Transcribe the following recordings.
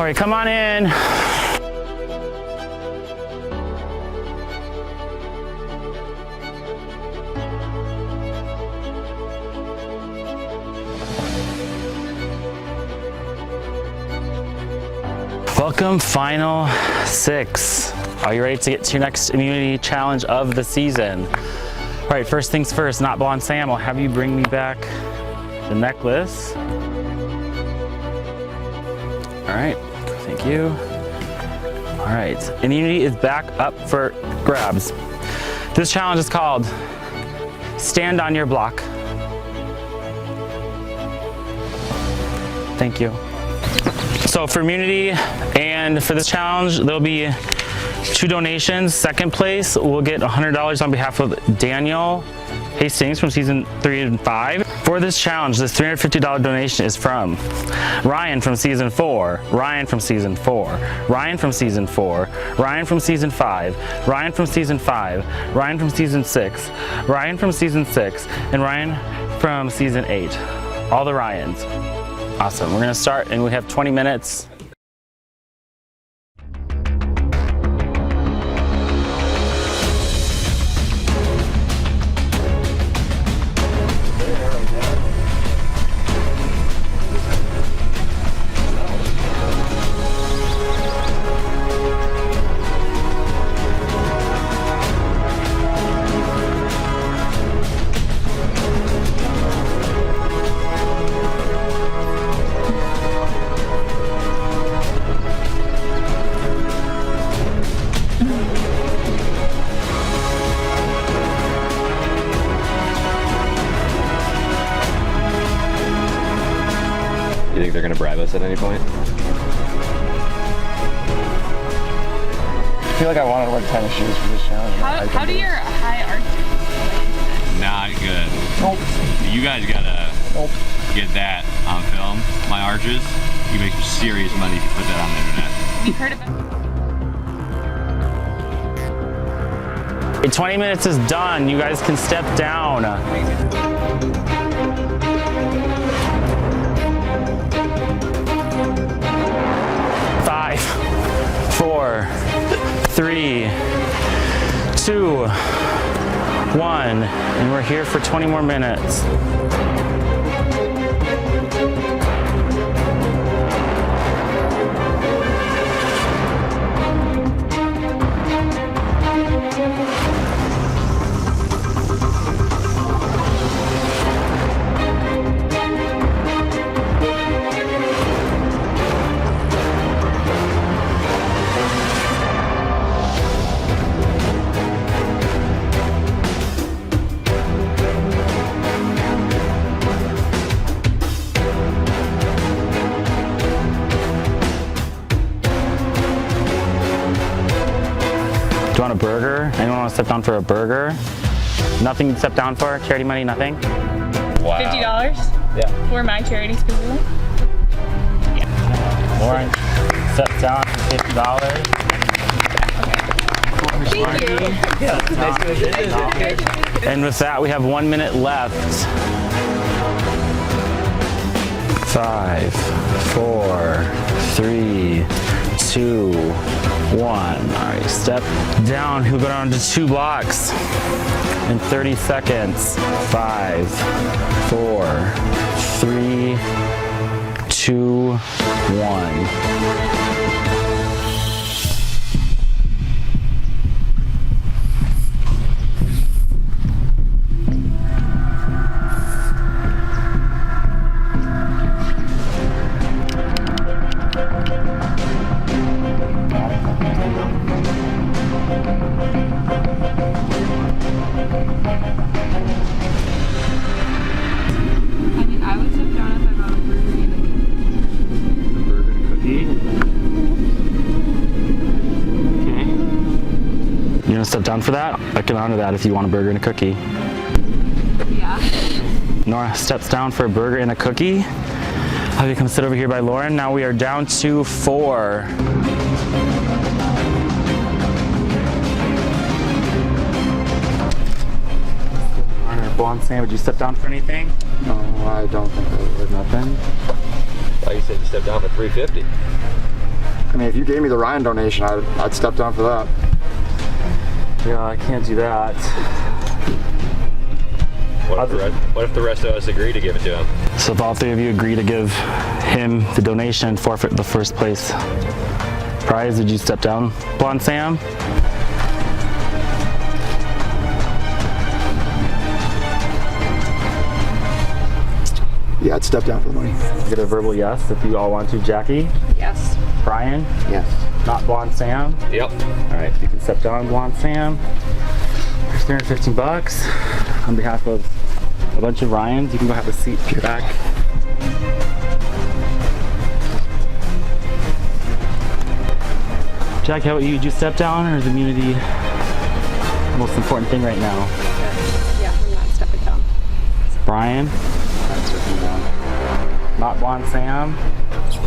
Lori, come on in. Welcome, final 6. Are you ready to get to your next immunity challenge of the season? All right, first things first, Not Blonde Sam, I'll have you bring me back the necklace. All right, thank you. All right, immunity is back up for grabs. This challenge is called Stand on Your Block. Thank you. So for immunity and for this challenge, there'll be 2 donations. Second place will get $100 on behalf of Daniel Hastings from season 3 and 5. For this challenge, this $350 donation is from Ryan from season 4, Ryan from season 4, Ryan from season 4, Ryan from season 5, Ryan from season 5, Ryan from season 6, Ryan from season 6, and Ryan from season 8. All the Ryans. Awesome. We're gonna start and we have 20 minutes. You think they're gonna bribe us at any point? I feel like I wanted to wear tennis shoes for this challenge. How do your high arches? Not good. Nope. You guys gotta get that on film. My arches, you make some serious money if you put that on the internet. We've heard about 20 minutes is done. You guys can step down. 5, 4, 3, 2, 1, and we're here for 20 more minutes. Do you want a burger? Anyone want to step down for a burger? Nothing to step down for? Charity money, nothing? Wow. $50 Yeah. for my charity specifically. Lauren, step down for $50. Thank you. And with that, we have 1 minute left. 5, 4, 3, 2, 1. All right, step down. We'll go down to 2 blocks in 30 seconds. 5, 4, 3, 2, 1. I would sit down if I brought a burger and A burger and cookie. Okay. You gonna step down for that? I can honor that if you want a burger and a cookie. Yeah. Nora steps down for a burger and a cookie. Have you come sit over here by Lauren? Now we are down to 4. Blonde Sam, would you step down for anything? No, I don't think I would. Nothing. Like you said, you stepped down for $350. I mean, if you gave me the Ryan donation, I'd step down for that. Yeah, I can't do that. What if the rest of us agree to give it to him? So if all three of you agree to give him the donation and forfeit the first place prize, did you step down, Blonde Sam? Yeah, I'd step down for the money. Get a verbal yes if you all want to. Jackie? Yes. Brian? Yes. Not Blonde Sam? Yep. All right, you can step down, Blonde Sam. There's $315 on behalf of a bunch of Ryans. You can go have a seat back. Jack, how about you? Did you step down, or is immunity the most important thing right now? Yeah, I'm not stepping down. Brian? Not Blonde Sam?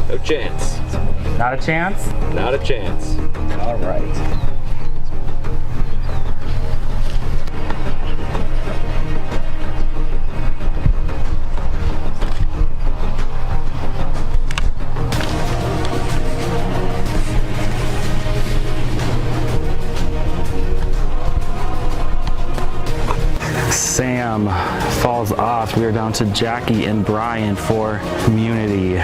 No chance. Not a chance? Not a chance. All right. Sam falls off. We are down to Jackie and Brian for immunity.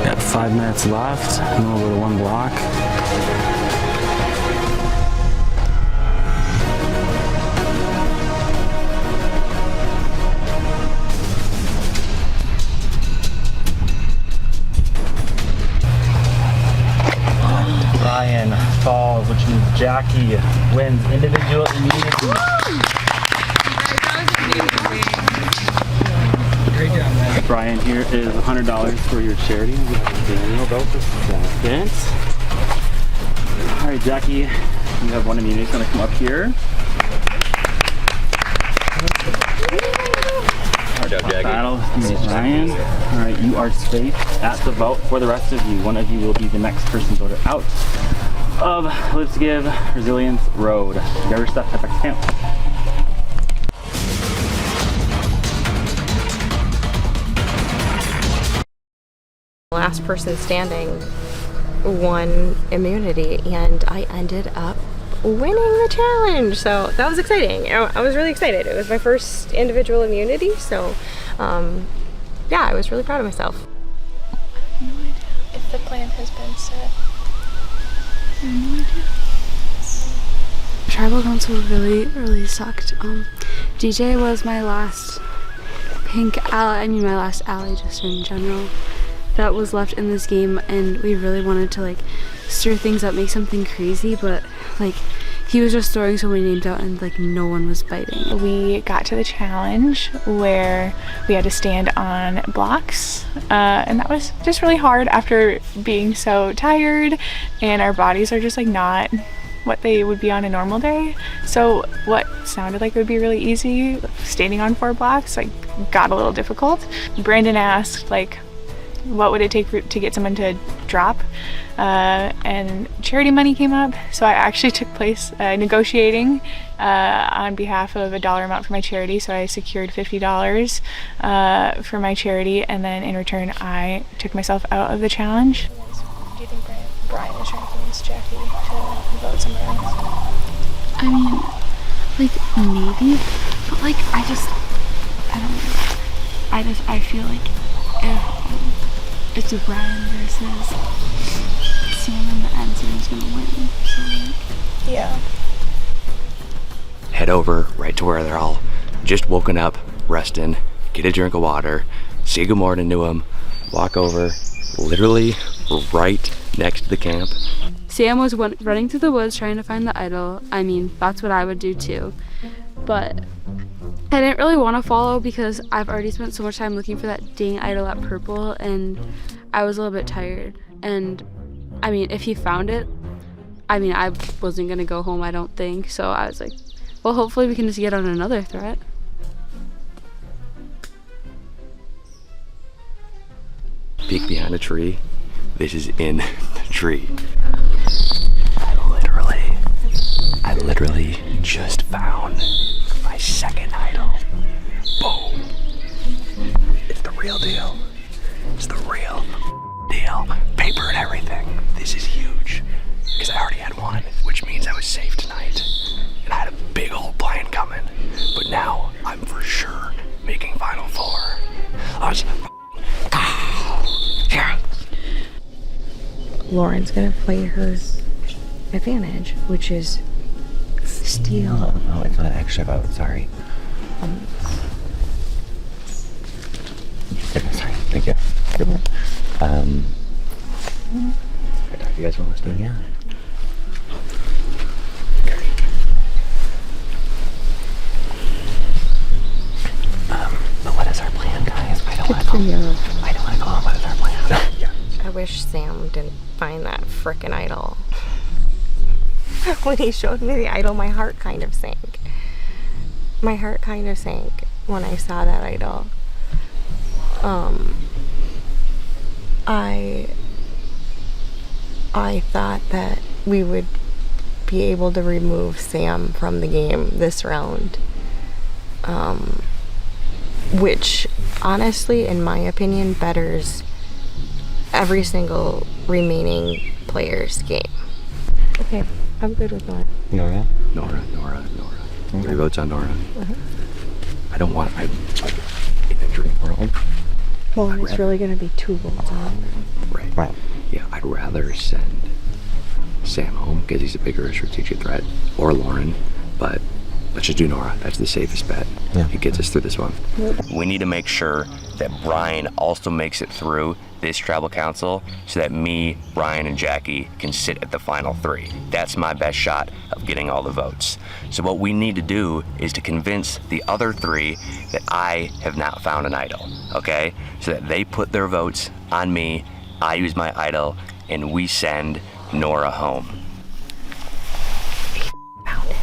Got 5 minutes left, and then we'll go to 1 block. Brian falls, which means Jackie wins individual immunity. Great job, man. Brian, here is $100 for your charity. We have Daniel belt for second. All right, Jackie, you have 1 immunity. It's gonna come up here. Good job, Jackie. Battle with Brian. All right, you are safe at the vote. For the rest of you, one of you will be the next person voted out of Live to Give Resilience Road. Grab your stuff, head back to camp. Last person standing won immunity, and I ended up winning the challenge, so that was exciting. I was really excited. It was my first individual immunity, so yeah, I was really proud of myself. No idea if the plan has been set. No idea. Tribal council really sucked. DJ was my last pink ally, I mean my last ally just in general, that was left in this game, and we really wanted to like stir things up, make something crazy, but like he was just throwing so many names out and like no one was biting. We got to the challenge where we had to stand on blocks, and that was just really hard after being so tired, and our bodies are just like not what they would be on a normal day. So what sounded like it would be really easy, standing on 4 blocks, like got a little difficult. Brandon asked like, what would it take to get someone to drop? And charity money came up, so I actually took place negotiating on behalf of a dollar amount for my charity, so I secured $50 for my charity, and then in return I took myself out of the challenge. Do you think Brian is trying to convince Jackie to vote somewhere else? I mean, like maybe, but like I don't know. I feel like if it's a Brian versus Sam in the end, Sam's gonna win. So like, Yeah. Head over right to where they're all just woken up, resting, get a drink of water, say good morning to them, walk over, literally right next to the camp. Sam was running through the woods trying to find the idol. I mean, that's what I would do too. But I didn't really want to follow because I've already spent so much time looking for that dang idol at Purple, and I was a little bit tired. And I mean, if he found it, I mean, I wasn't gonna go home, I don't think. So I was like, well, hopefully we can just get on another threat. Peek behind a tree. This is in the tree. I literally just found my second idol. Boom. It's the real deal. It's the real deal. Paper and everything. This is huge. Because I already had one, which means I was safe tonight. And I had a big old plan coming. But now I'm for sure making Final Four. Yeah. Lauren's gonna play her advantage, which is steal. Oh, it's not an extra vote, sorry. Sorry, thank you. Good one. You guys want to stay? Yeah. But what is our plan, guys? I don't want to go on. What is our plan? Yeah. I wish Sam didn't find that frickin' idol. When he showed me the idol, my heart kind of sank. My heart kind of sank when I saw that idol. I thought that we would be able to remove Sam from the game this round. Which, honestly, in my opinion, betters every single remaining player's game. Okay, I'm good with Nora. Nora? Nora. 3 votes on Nora. I don't want, in a dream world. Well, it's really going to be 2 votes on. Right. Yeah, I'd rather send Sam home because he's a bigger strategic threat, or Lauren, but let's just do Nora. That's the safest bet. Yeah. It gets us through this one. We need to make sure that Brian also makes it through this tribal council so that me, Brian, and Jackie can sit at the final 3. That's my best shot of getting all the votes. So what we need to do is to convince the other 3 that I have not found an idol, okay? So that they put their votes on me, I use my idol, and we send Nora home. Found it.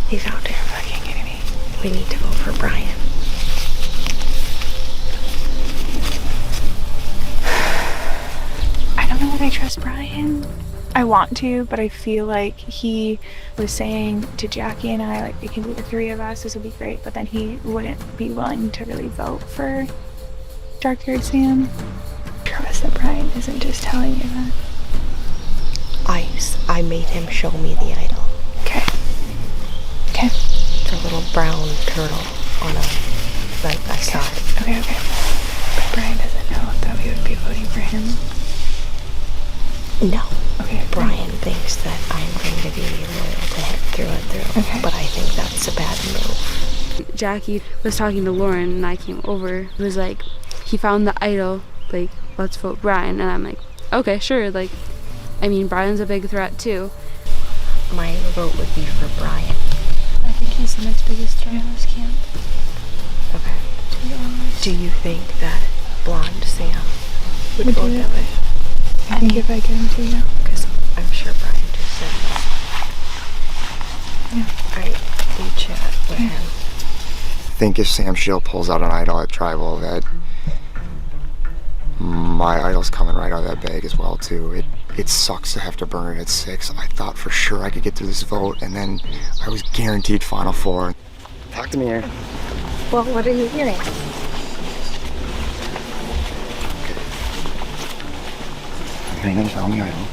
He found it. Fucking kidding me. We need to vote for Brian. I don't know if I trust Brian. I want to, but I feel like he was saying to Jackie and I, like, it can be the 3 of us, this would be great, but then he wouldn't be willing to really vote for dark-haired Sam. Trust that Brian isn't just telling you that. I made him show me the idol. Okay. It's a little brown turtle on a side. Okay. But Brian doesn't know that we would be voting for him. No. Okay. Brian thinks that I'm going to be loyal to him through and through. Okay. But I think that's a bad move. Jackie was talking to Lauren and I came over. It was like, he found the idol, like, let's vote Brian. And I'm like, okay, sure. Like, I mean, Brian's a big threat too. My vote would be for Brian. I think he's the next biggest threat in this camp. Okay. To be honest. Do you think that blonde Sam would Would vote do it. that way? I think if I get him to, yeah. Because I'm sure Brian just said that. Yeah. Alright, you chat with him. I think if Sam Shield pulls out an idol at Tribal, that my idol's coming right out of that bag as well too. It sucks to have to burn it at 6. I thought for sure I could get through this vote, and then I was guaranteed Final 4. Talk to me here. Well, what are you hearing? Okay, you found the idol.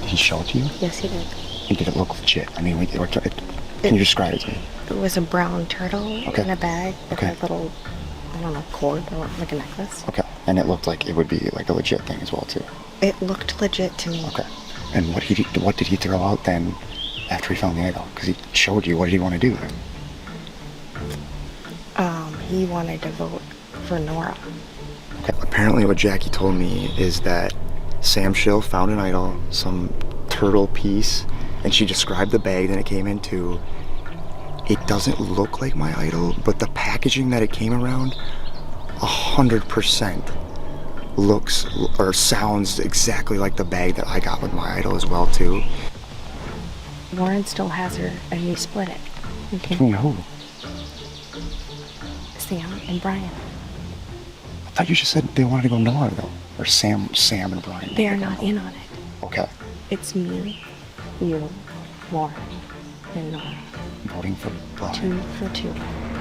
Did he show it to you? Yes, he did. And did it look legit? I mean, can you describe it to me? It was a brown turtle in a bag with a little, I don't know, cord or like a necklace. Okay, and it looked like it would be like a legit thing as well too. It looked legit to me. Okay, and what did he throw out then after he found the idol? Because he showed you. What did he want to do? He wanted to vote for Nora. Okay, apparently what Jackie told me is that Sam Shill found an idol, some turtle piece, and she described the bag that it came into. It doesn't look like my idol, but the packaging that it came around, 100% looks or sounds exactly like the bag that I got with my idol as well too. Lauren still has her, and you split it. Okay. Between who? Sam and Brian. I thought you just said they wanted to go Nora though, or Sam and Brian. They are not in on it. Okay. It's me, you, Lauren and Nora. Voting for Brian, 2 for 2.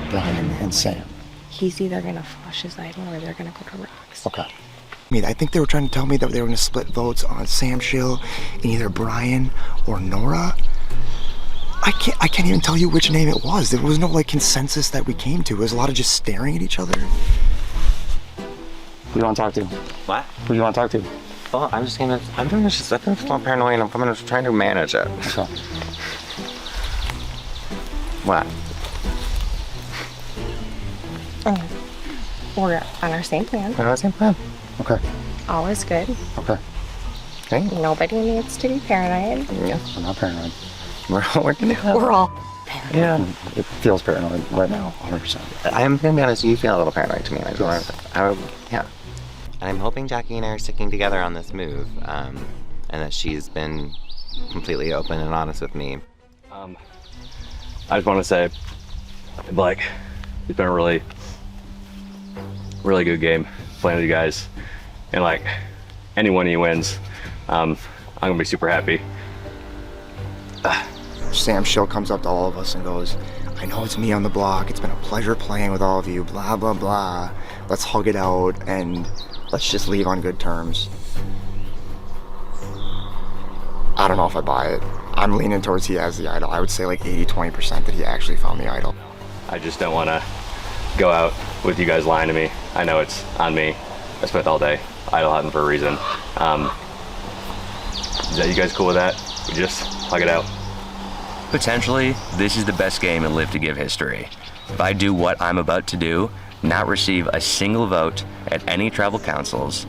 Brian and Sam. He's either gonna flush his idol or they're gonna go to rocks. Okay. I mean, I think they were trying to tell me that they were going to split votes on Sam Schill and either Brian or Nora. I can't even tell you which name it was. There was no like consensus that we came to. It was a lot of just staring at each other. Who do you want to talk to? What? Who do you want to talk to? Well, I'm doing this just, I think it's not paranoid and I'm trying to manage it. Okay. What? We're on our same plan. We're on the same plan. Okay. All is good. Okay. Okay. Nobody needs to be paranoid. Yeah. I'm not paranoid. We're all working together. We're all Yeah. It feels paranoid right now, 100%. I'm gonna be honest, you feel a little paranoid to me. Yeah. I'm hoping Jackie and I are sticking together on this move, and that she's been completely open and honest with me. I just want to say, like, it's been a really, really good game playing with you guys, and like, any one of you wins, I'm gonna be super happy. Sam Schill comes up to all of us and goes, I know it's me on the block. It's been a pleasure playing with all of you, blah, blah, blah. Let's hug it out and let's just leave on good terms. I don't know if I buy it. I'm leaning towards he has the idol. I would say like 80-20% that he actually found the idol. I just don't want to go out with you guys lying to me. I know it's on me. I spent all day idol hunting for a reason. Is that you guys cool with that? We just hug it out. Potentially, this is the best game in Live to Give history. If I do what I'm about to do, not receive a single vote at any tribal councils,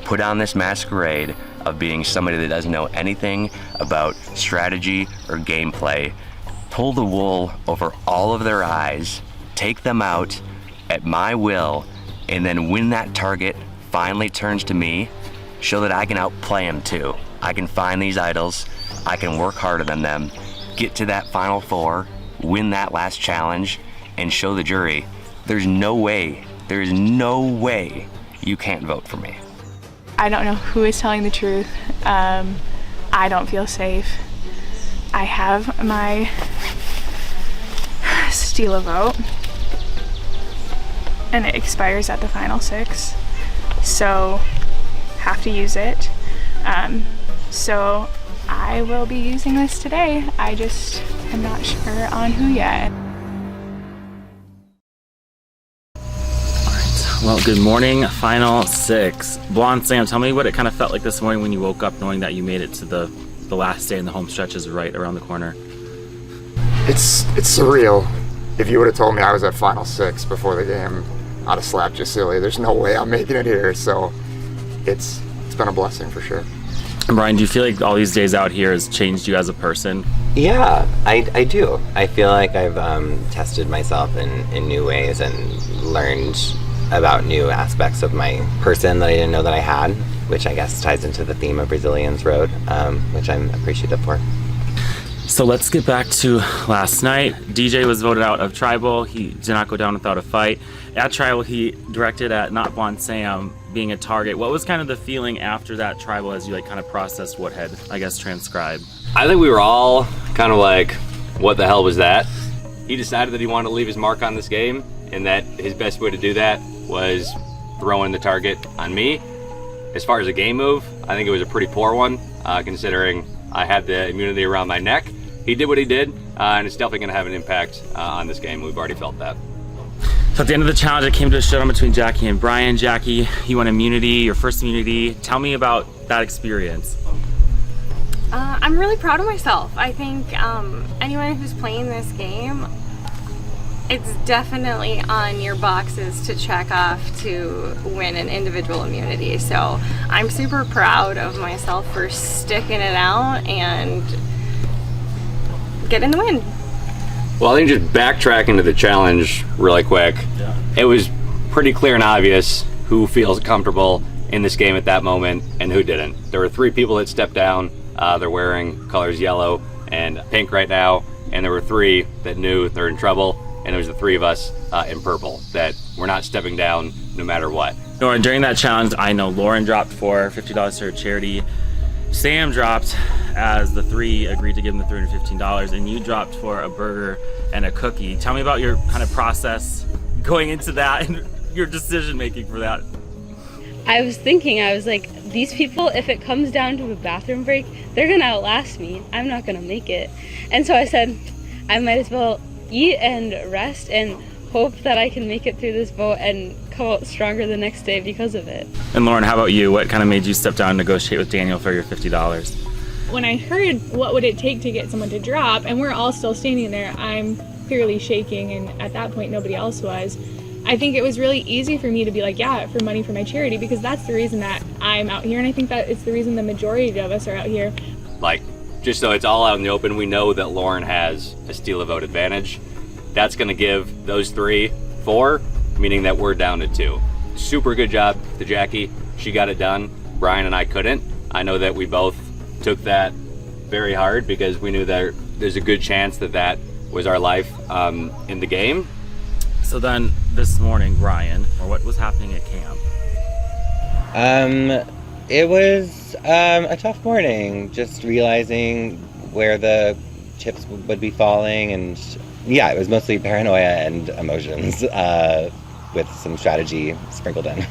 put on this masquerade of being somebody that doesn't know anything about strategy or gameplay, pull the wool over all of their eyes, take them out at my will, and then when that target finally turns to me, show that I can outplay them too. I can find these idols, I can work harder than them, get to that final 4, win that last challenge, and show the jury there's no way you can't vote for me. I don't know who is telling the truth. I don't feel safe. I have my steal a vote and it expires at the final 6, so have to use it. So I will be using this today. I just am not sure on who yet. Well, good morning, final 6. Blonde Sam, tell me what it kind of felt like this morning when you woke up knowing that you made it to the last day and the home stretch is right around the corner. It's surreal. If you would have told me I was at final 6 before the game, I'd have slapped you silly. There's no way I'm making it here, so it's been a blessing for sure. And Brian, do you feel like all these days out here has changed you as a person? Yeah, I do. I feel like I've tested myself in new ways and learned about new aspects of my person that I didn't know that I had, which I guess ties into the theme of Brazilians Road, which I'm appreciative for. So let's get back to last night. DJ was voted out of Tribal. He did not go down without a fight. At Tribal, he directed at not Blonde Sam being a target. What was kind of the feeling after that Tribal as you like kind of processed what had, I guess, transcribed? I think we were all kind of like, what the hell was that? He decided that he wanted to leave his mark on this game, and that his best way to do that was throwing the target on me. As far as a game move, I think it was a pretty poor one, considering I had the immunity around my neck. He did what he did, and it's definitely going to have an impact on this game. We've already felt that. So at the end of the challenge, it came to a showdown between Jackie and Brian. Jackie, you won immunity, your first immunity. Tell me about that experience. I'm really proud of myself. I think anyone who's playing this game, it's definitely on your boxes to check off to win an individual immunity. So I'm super proud of myself for sticking it out and getting the win. Well, I think just backtracking to the challenge really quick, it was pretty clear and obvious who feels comfortable in this game at that moment and who didn't. There were 3 people that stepped down. They're wearing colors yellow and pink right now, and there were 3 that knew they're in trouble, and there was the 3 of us in purple that we're not stepping down no matter what. Lauren, during that challenge, I know Lauren dropped $50 to her charity. Sam dropped as the three agreed to give him the $315, and you dropped for a burger and a cookie. Tell me about your kind of process going into that and your decision making for that. I was like, these people, if it comes down to a bathroom break, they're gonna outlast me. I'm not gonna make it. And so I said, I might as well eat and rest and hope that I can make it through this boat and come out stronger the next day because of it. And Lauren, how about you? What kind of made you step down and negotiate with Daniel for your $50? When I heard what would it take to get someone to drop, and we're all still standing there, I'm clearly shaking, and at that point nobody else was. I think it was really easy for me to be like, yeah, for money for my charity, because that's the reason that I'm out here, and I think that it's the reason the majority of us are out here. Like, just so it's all out in the open, we know that Lauren has a steal a vote advantage. That's gonna give those 3 4, meaning that we're down to 2. Super good job to Jackie. She got it done. Brian and I couldn't. I know that we both took that very hard because we knew that there's a good chance that that was our life in the game. So then this morning, Brian, or what was happening at camp? It was a tough morning, just realizing where the chips would be falling, and yeah, it was mostly paranoia and emotions with some strategy sprinkled in.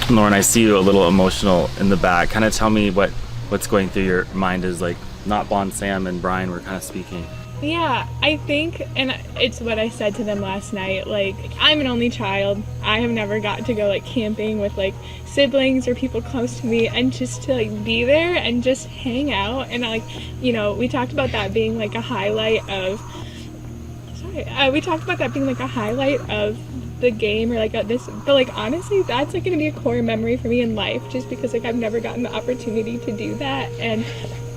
Lauren, I see you a little emotional in the back. Kind of tell me what's going through your mind as like not Bon, Sam, and Brian were kind of speaking. Yeah, I think, and it's what I said to them last night, like, I'm an only child. I have never got to go, like, camping with, like, siblings or people close to me, and just to, like, be there and just hang out, and, like, you know, we talked about that being, like, a highlight of, we talked about that being, like, a highlight of the game, or, like, this, but, like, honestly, that's, like, gonna be a core memory for me in life, just because, like, I've never gotten the opportunity to do that, and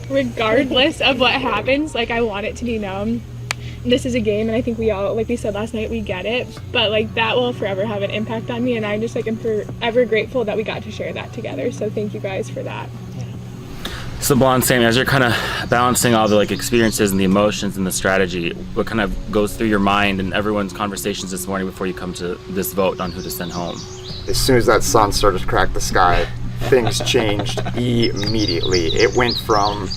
regardless of what happens, like, I want it to be known this is a game, and I think we all, like we said last night, we get it, but like that will forever have an impact on me, and I just like am forever grateful that we got to share that together. So thank you guys for that. So Blonde Sam, as you're kind of balancing all the like experiences and the emotions and the strategy, what kind of goes through your mind and everyone's conversations this morning before you come to this vote on who to send home? As soon as that sun started to crack the sky, things changed immediately. It went from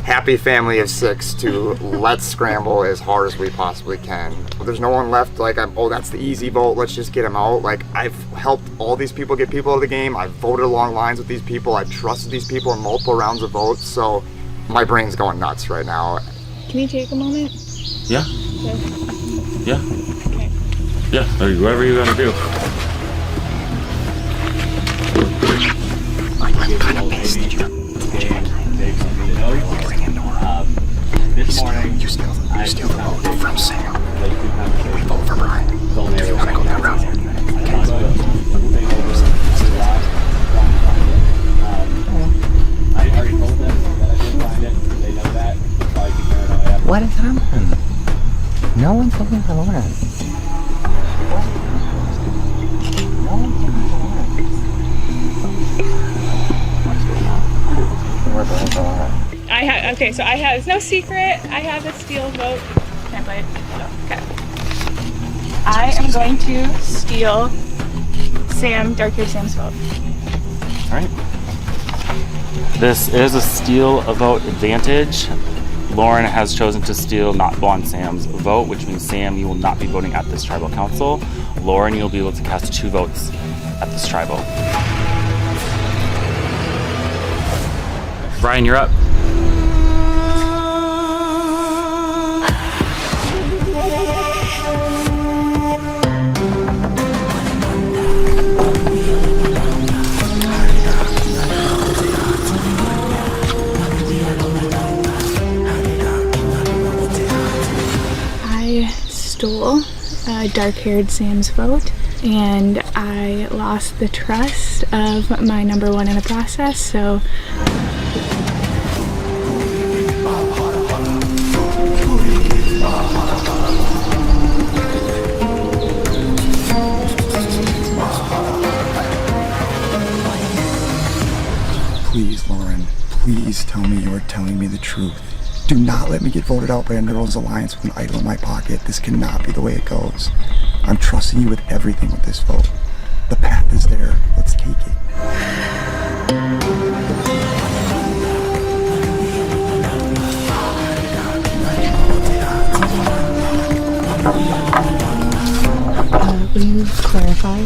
happy family of 6 to let's scramble as hard as we possibly can. There's no one left like, oh, that's the easy vote, let's just get him out. Like, I've helped all these people get people out of the game. I've voted along lines with these people. I've trusted these people in multiple rounds of votes. So my brain's going nuts right now. Can you take a moment? Yeah. Okay. Yeah. Okay. Yeah, or whatever you gotta do. I'm kind of pissed that you This morning, you steal the vote from Sam. And we vote for Brian. If you want to go that route. I already told them that I did find it. They know that. Probably keep paranoia. What has happened? No one's looking for Lauren. So I have, it's no secret, I have a steal vote. Can I play it? Okay. I am going to steal Dark-haired Sam's vote. All right. This is a steal a vote advantage. Lauren has chosen to steal not Blonde Sam's vote, which means Sam, you will not be voting at this tribal council. Lauren, you'll be able to cast 2 votes at this tribal. Brian, you're up. Stole Dark-haired Sam's vote, and I lost the trust of my number 1 in the process, so Please, Lauren, please tell me you're telling me the truth. Do not let me get voted out by a Girls Alliance with an idol in my pocket. This cannot be the way it goes. I'm trusting you with everything with this vote. The path is there. Let's take it. please clarify?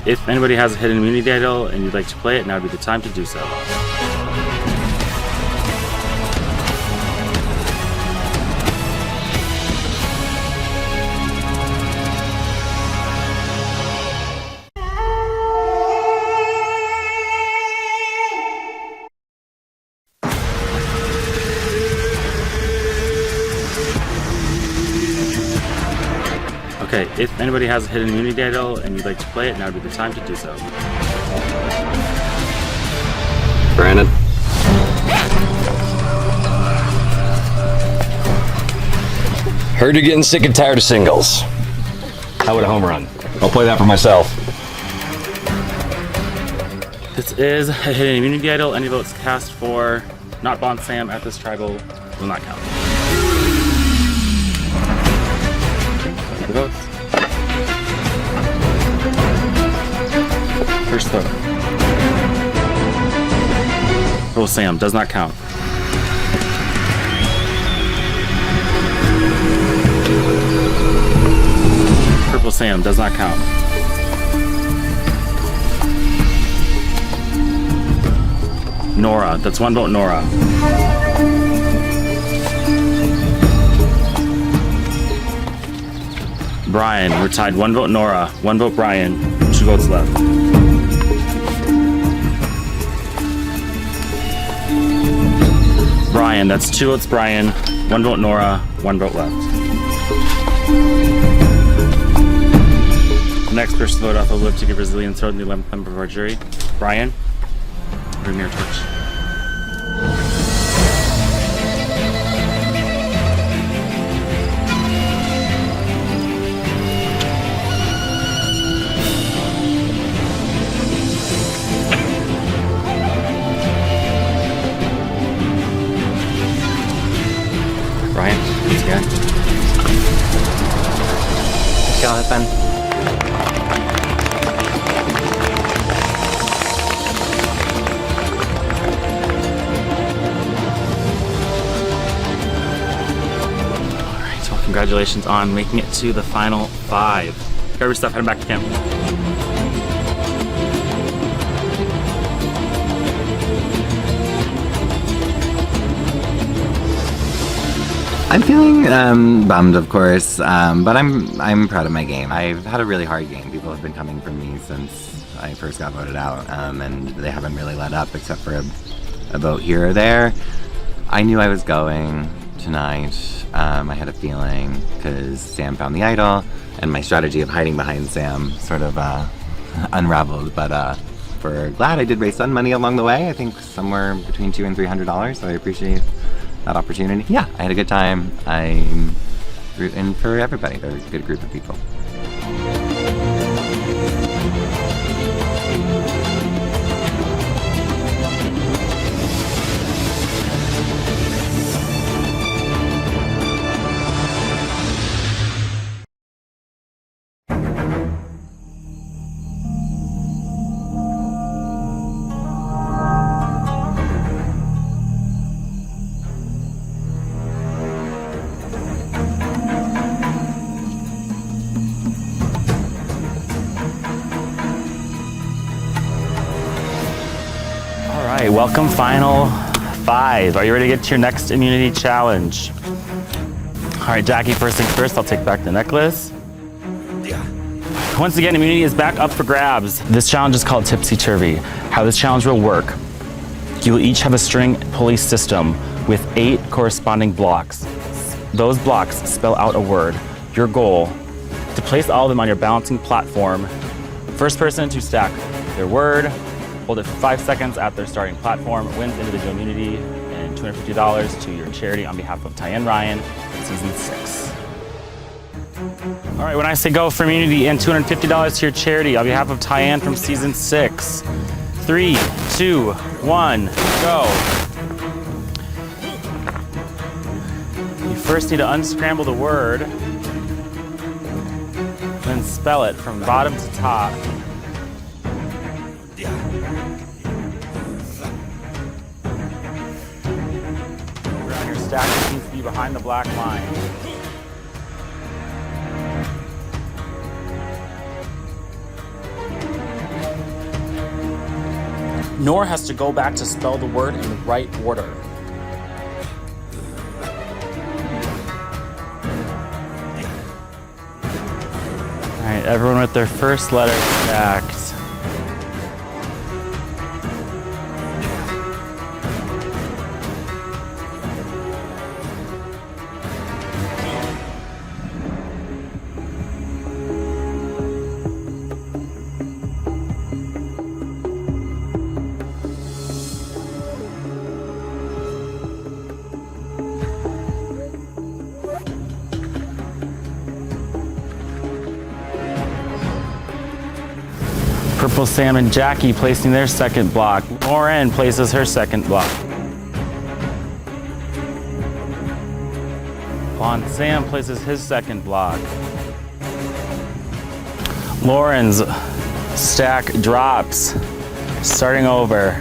If anybody has a hidden immunity idol and you'd like to play it, now would be the time to do so. Okay, if anybody has a hidden immunity idol and you'd like to play it, now would be the time to do so. Brandon. Heard you're getting sick and tired of singles. How would a home run? I'll play that for myself. This is a hidden immunity idol. Any votes cast for not Bon Sam at this tribal will not count. The votes. First vote. Purple Sam does not count. Purple Sam does not count. Nora, that's one vote Nora. Brian, we're tied. One vote Nora, one vote Brian, 2 votes left. Brian, that's 2 votes Brian, 1 vote Nora, 1 vote left. The next person to vote off will live to give Brazilian sword in the 11th member of our jury. Brian, bring me your torch. Brian, once again. Jonathan. Alright, well, congratulations on making it to the final 5. Grab your stuff, heading back to camp. I'm feeling bummed, of course, but I'm proud of my game. I've had a really hard game. People have been coming for me since I first got voted out, and they haven't really let up except for a vote here or there. I knew I was going tonight. I had a feeling because Sam found the idol, and my strategy of hiding behind Sam sort of unraveled. But we're glad I did raise some money along the way. I think somewhere between $200 and $300. So I appreciate that opportunity. Yeah, I had a good time. I'm rooting for everybody. They're a good group of people. Alright, welcome final 5. Are you ready to get to your next immunity challenge? Alright, Jackie, first things first, I'll take back the necklace. Once again, immunity is back up for grabs. This challenge is called Tipsy Turvy. How this challenge will work: you will each have a string pulley system with 8 corresponding blocks. Those blocks spell out a word. Your goal: to place all of them on your balancing platform. First person to stack their word, hold it for 5 seconds at their starting platform, wins individual immunity and $250 to your charity on behalf of Tyann Ryan, season 6. All right, when I say go for immunity and $250 to your charity on behalf of Tyann from season 6. 3, 2, 1, go. You first need to unscramble the word, then spell it from bottom to top. Around your stack needs to be behind the black line. Nora has to go back to spell the word in the right order. All right, everyone with their first letter stacked. Purple Sam and Jackie placing their second block. Lauren places her second block. Blonde Sam places his second block. Lauren's stack drops, starting over.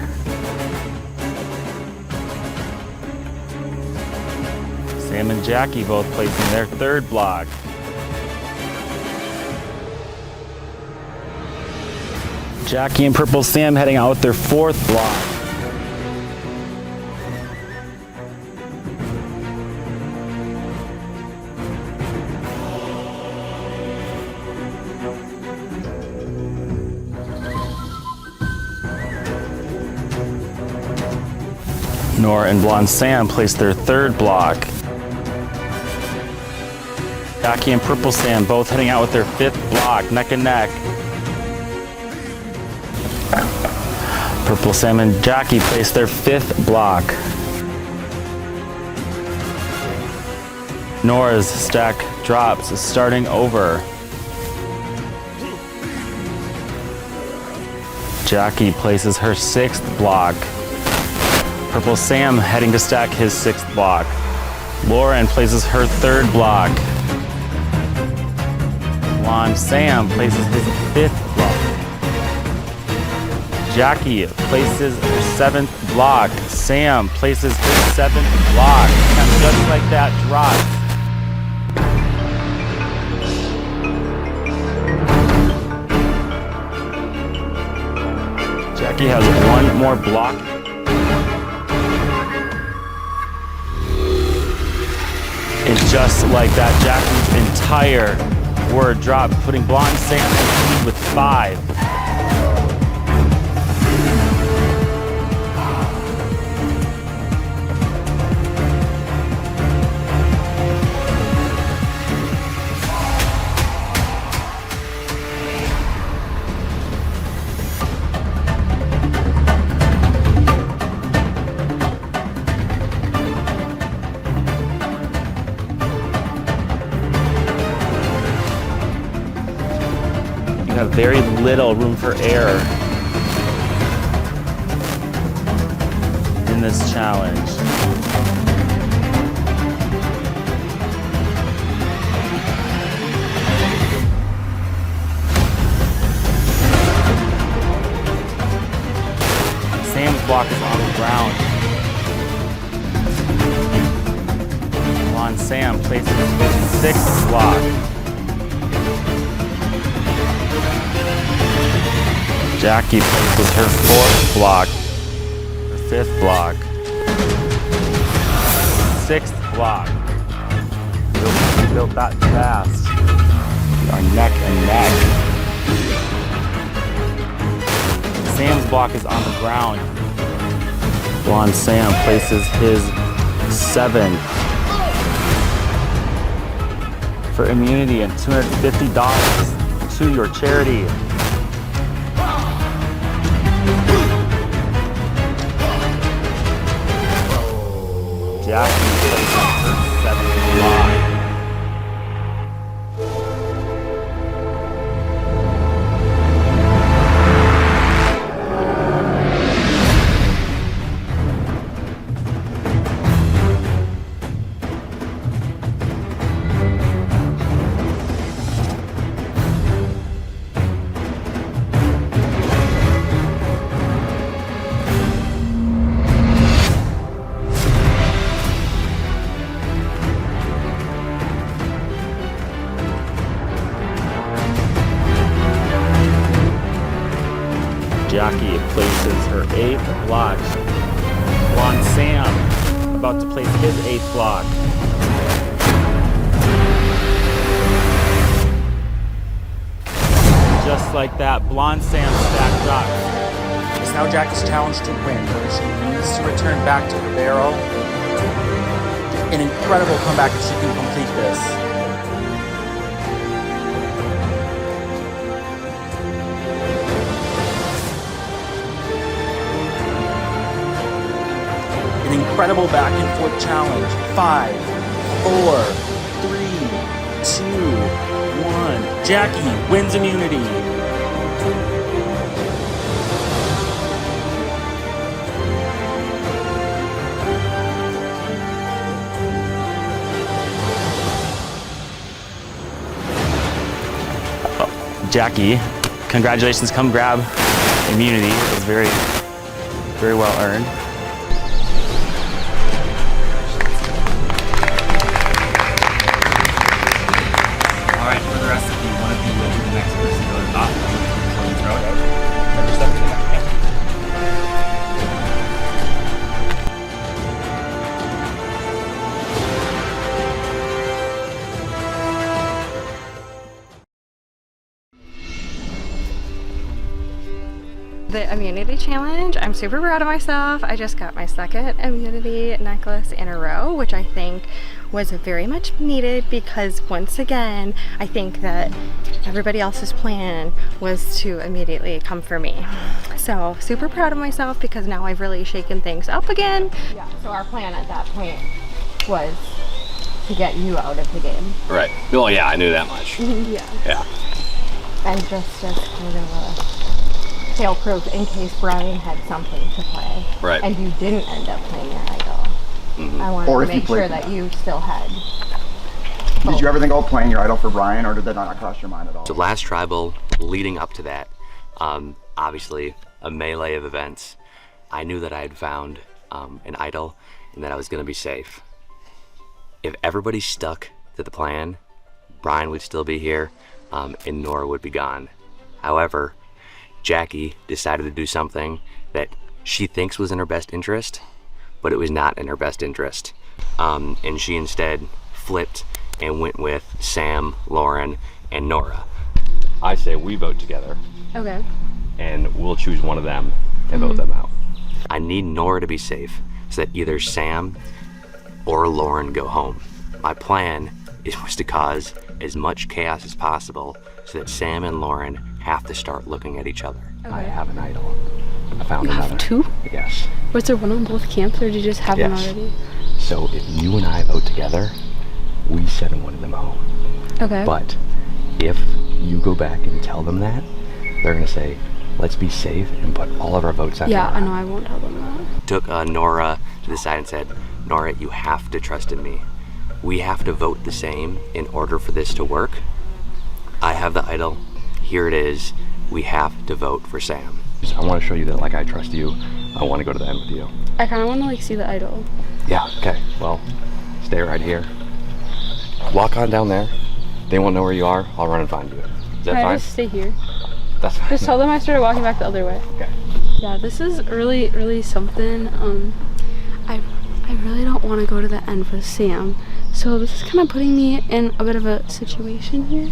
Sam and Jackie both placing their third block. Jackie and Purple Sam heading out with their fourth block. Nora and Blonde Sam place their third block. Jackie and Purple Sam both heading out with their fifth block, neck and neck. Purple Sam and Jackie place their fifth block. Nora's stack drops, starting over. Jackie places her sixth block. Purple Sam heading to stack his sixth block. Lauren places her third block. Blonde Sam places his fifth block. Jackie places her seventh block. Sam places his seventh block. And just like that, drops. Jackie has one more block. And just like that, Jackie's entire word dropped, putting Blonde Sam in the lead with 5. You have very little room for error in this challenge. Sam's block is on the ground. Blonde Sam places his sixth block. Jackie places her fourth block, her fifth block, sixth block. We built that fast. We are neck and neck. Sam's block is on the ground. Blonde Sam places his seventh for immunity and $250 to your charity. Jackie places her seventh block. Jackie places her 8th block. Blonde Sam about to place his 8th block. Just like that, Blonde Sam stacked up. It's now Jackie's challenge to win, where she needs to return back to her barrel. An incredible comeback if she can complete this. An incredible back and forth challenge. 5, 4, 3, 2, 1. Jackie wins immunity. Jackie, congratulations, come grab immunity. It was very, very well earned. All right, for the rest of you, one of you will be the next person to go to the top. So you throw it. Number 7 to the next. The immunity challenge, I'm super proud of myself. I just got my 2nd immunity necklace in a row, which I think was very much needed because once again, I think that everybody else's plan was to immediately come for me. So super proud of myself because now I've really shaken things up again. Yeah, so our plan at that point was to get you out of the game. Right. Well, yeah, I knew that much. Yeah. Yeah. And just as kind of a fail-proof in case Brian had something to play. Right. And you didn't end up playing your idol. I wanted Or to if you make sure played that you still had. Did you ever think about playing your idol for Brian, or did that not cross your mind at all? So last tribal, leading up to that, obviously a melee of events, I knew that I had found an idol and that I was going to be safe. If everybody stuck to the plan, Brian would still be here and Nora would be gone. However, Jackie decided to do something that she thinks was in her best interest, but it was not in her best interest. And she instead flipped and went with Sam, Lauren, and Nora. I say we vote together, Okay. and we'll choose one of them and vote them out. I need Nora to be safe so that either Sam or Lauren go home. My plan was to cause as much chaos as possible so that Sam and Lauren have to start looking at each other. I have an idol. I found You have another. 2? Yes. Was there one on both camps, or did you just have one Yes. already? So if you and I vote together, we send one of them home. Okay. But if you go back and tell them that, they're gonna say, let's be safe and put all of our votes on Yeah, Nora. I know, I won't tell them that. Took Nora to the side and said, Nora, you have to trust in me. We have to vote the same in order for this to work. I have the idol. Here it is. We have to vote for Sam. I want to show you that, like, I trust you. I want to go to the end with you. I kind of want to like see the idol. Yeah, okay. Well, stay right here. Walk on down there. They won't know where you are. I'll run and find you. Is that Can I fine? just stay here? That's fine. Just tell them I started walking back the other way. Okay. Yeah, this is really, really something. I really don't want to go to the end with Sam. So this is kind of putting me in a bit of a situation here.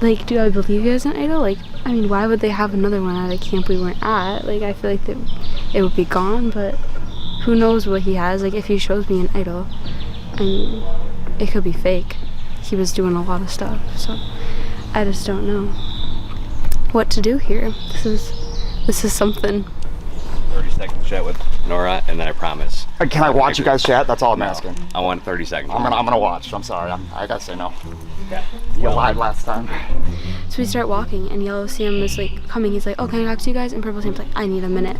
Like, do I believe he has an idol? Like, I mean, why would they have another one at a camp we weren't at? Like, I feel like it would be gone, but who knows what he has? Like, if he shows me an idol, I mean, it could be fake. He was doing a lot of stuff, so I just don't know what to do here. This is something. 30-second chat with Nora, and then I promise. Can I watch you guys chat? That's all I'm asking. I want 30 seconds. I'm gonna watch. I'm sorry. I gotta say no. Yeah. You lied last time. So we start walking, and Yellow Sam is like coming. He's like, "Oh, can I talk to you guys?" And Purple Sam's like, "I need a minute."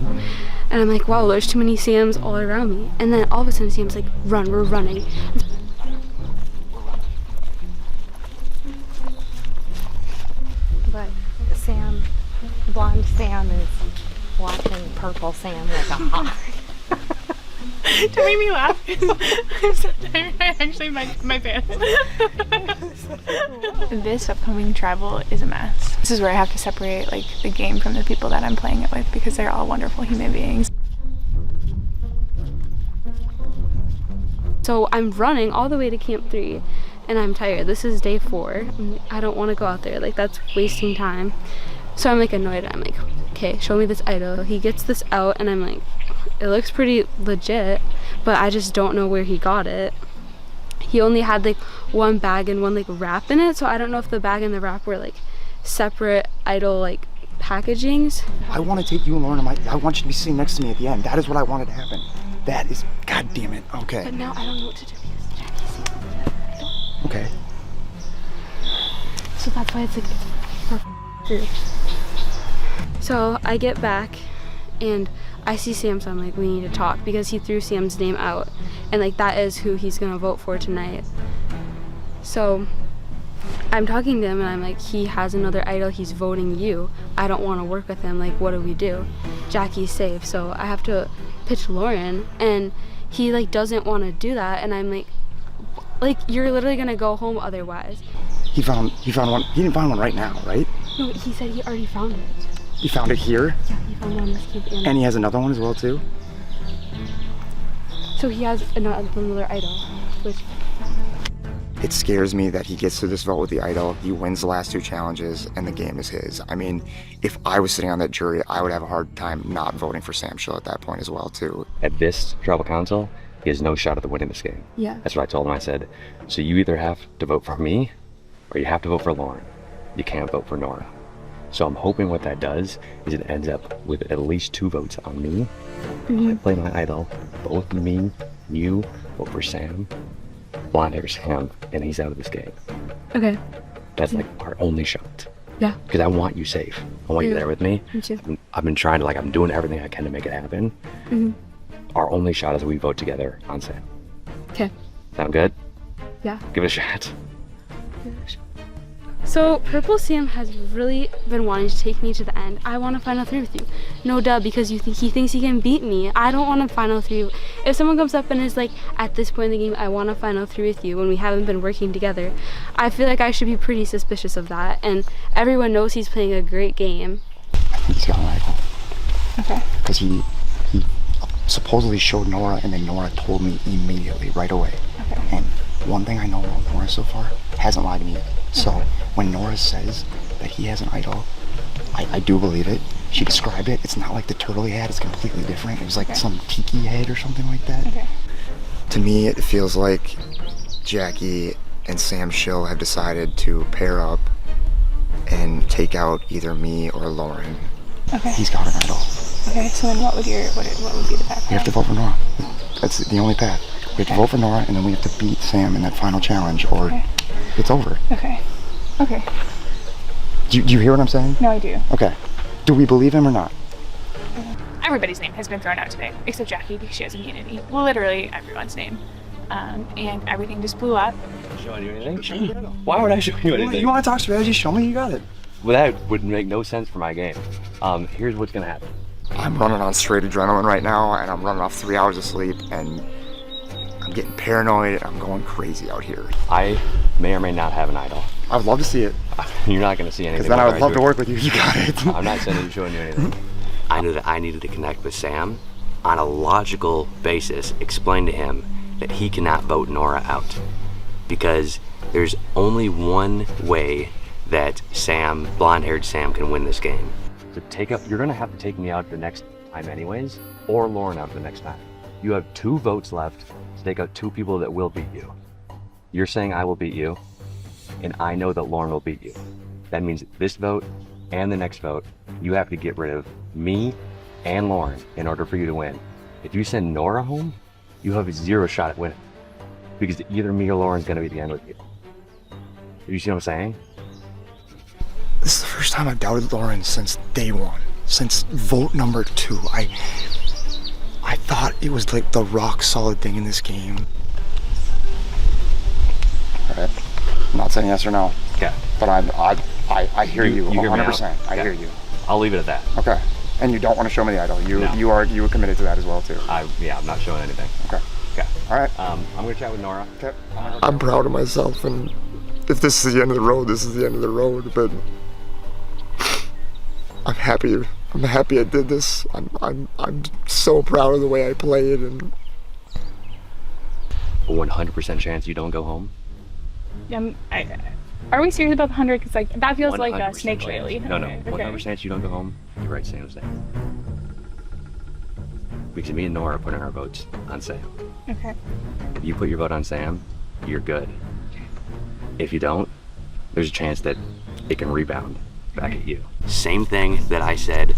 And I'm like, "Wow, there's too many Sams all around me." And then all of a sudden, Sam's like, "Run, we're running." But Sam, blonde Sam is watching purple Sam like a hawk. Don't make me laugh because I'm so tired. I actually my pants. This upcoming tribal is a mess. This is where I have to separate like the game from the people that I'm playing it with, because they're all wonderful human beings. So I'm running all the way to Camp 3 and I'm tired. This is day 4. I don't want to go out there. Like, that's wasting time. So I'm like annoyed. I'm like, okay, show me this idol. He gets this out and I'm like, it looks pretty legit, but I just don't know where he got it. He only had like one bag and one like wrap in it, so I don't know if the bag and the wrap were like separate idol like packagings. I want to take you and Lauren. I want you to be sitting next to me at the end. That is what I wanted to happen. That is, God damn it. Okay. But now I don't know what to do because Jackie's Okay. so that's why it's like through. So I get back and I see Sam, so I'm like, we need to talk, because he threw Sam's name out and like that is who he's gonna vote for tonight. So I'm talking to him and I'm like, he has another idol, he's voting you. I don't want to work with him, like what do we do? Jackie's safe, so I have to pitch Lauren, and he like doesn't want to do that, and I'm like you're literally gonna go home otherwise. He found one. He didn't find one right now, right? No, he said he already found it. He found it here? Yeah, he found it on this camp. And he has another one as well too? So he has another idol, which It scares me that he gets to this vote with the idol, he wins the last 2 challenges, and the game is his. I mean, if I was sitting on that jury, I would have a hard time not voting for Sam Schill at that point as well too. At this tribal council, he has no shot at winning this game. Yeah. That's what I told him. I said, so you either have to vote for me or you have to vote for Lauren. You can't vote for Nora. So I'm hoping what that does is it ends up with at least 2 votes on me. I play my idol, both me, you, vote for Sam, blonde hair Sam, and he's out of this game. okay. That's like our only shot. Yeah. Because I want you safe. I want you there with me. Me too. I've been trying to, like, I'm doing everything I can to make it happen. Our only shot is we vote together on Sam. Okay. Sound good? Yeah. Give it a shot. So Purple Sam has really been wanting to take me to the end. I want to final 3 with you. No duh, because he thinks he can beat me. I don't want to final 3. If someone comes up and is like, at this point in the game, I want to final 3 with you when we haven't been working together, I feel like I should be pretty suspicious of that. And everyone knows he's playing a great game. I think he's got an idol. Okay. Because he supposedly showed Nora, and then Nora told me immediately, right away. Okay. And one thing I know about Nora so far, hasn't lied to me yet. So when Nora says that he has an idol, I do believe it. She described it. It's not like the turtle he had. It's completely different. It was like some tiki head or something like that. Okay. To me, it feels like Jackie and Sam Schill have decided to pair up and take out either me or Lauren. Okay. He's got an idol. Okay, so then what would be the path? We have to vote for Nora. That's the only path. We have to vote for Nora, and then we have to beat Sam in that final challenge, or it's over. Okay. Okay. Do you hear what I'm saying? No, I do. Okay. Do we believe him or not? Everybody's name has been thrown out today, except Jackie, because she has immunity. Literally everyone's name. And everything just blew up. Showing you anything? Why would I show you anything? You want to talk strategy? Show me you got it. Well, that would make no sense for my game. Here's what's gonna happen. I'm running on straight adrenaline right now, and I'm running off 3 hours of sleep, and I'm getting paranoid. I'm going crazy out here. I may or may not have an idol. I would love to see it, You're not gonna see anything. because then I would whether love do to it. work with you. You got it. I'm not showing you anything. I knew that I needed to connect with Sam on a logical basis, explain to him that he cannot vote Nora out, because there's only one way that Sam, blonde-haired Sam, can win this game. So you're gonna have to take me out the next time anyways, or Lauren out the next time. You have 2 votes left to take out 2 people that will beat you. You're saying I will beat you, and I know that Lauren will beat you. That means this vote and the next vote, you have to get rid of me and Lauren in order for you to win. If you send Nora home, you have 0 shot at winning, because either me or Lauren's gonna be at the end with you. You see what I'm saying? This is the first time I've doubted Lauren since day 1. Since vote number 2. I thought it was like the rock solid thing in this game. Alright. I'm not saying yes or no. Okay. But I hear you hear me 100%. out. I Okay. hear you. I'll leave it at that. Okay. And you don't want to show me the idol. No. You were committed to that as well too. Yeah, I'm not showing anything. Okay. Okay. Alright. I'm gonna chat with Nora. Okay. I'm proud of myself, and if this is the end of the road, this is the end of the road, but I'm happy. I'm happy I did this. I'm so proud of the way I played. And A 100% chance you don't go home. Are we serious about the 100? Because like that feels like a 100% snake chance. rally. No, Okay, 100% chance you don't go home. You're right, Sam. Because me and Nora are putting our votes on Sam. Okay. If you put your vote on Sam, you're good. If you don't, there's a chance that it can rebound back at you. Same thing that I said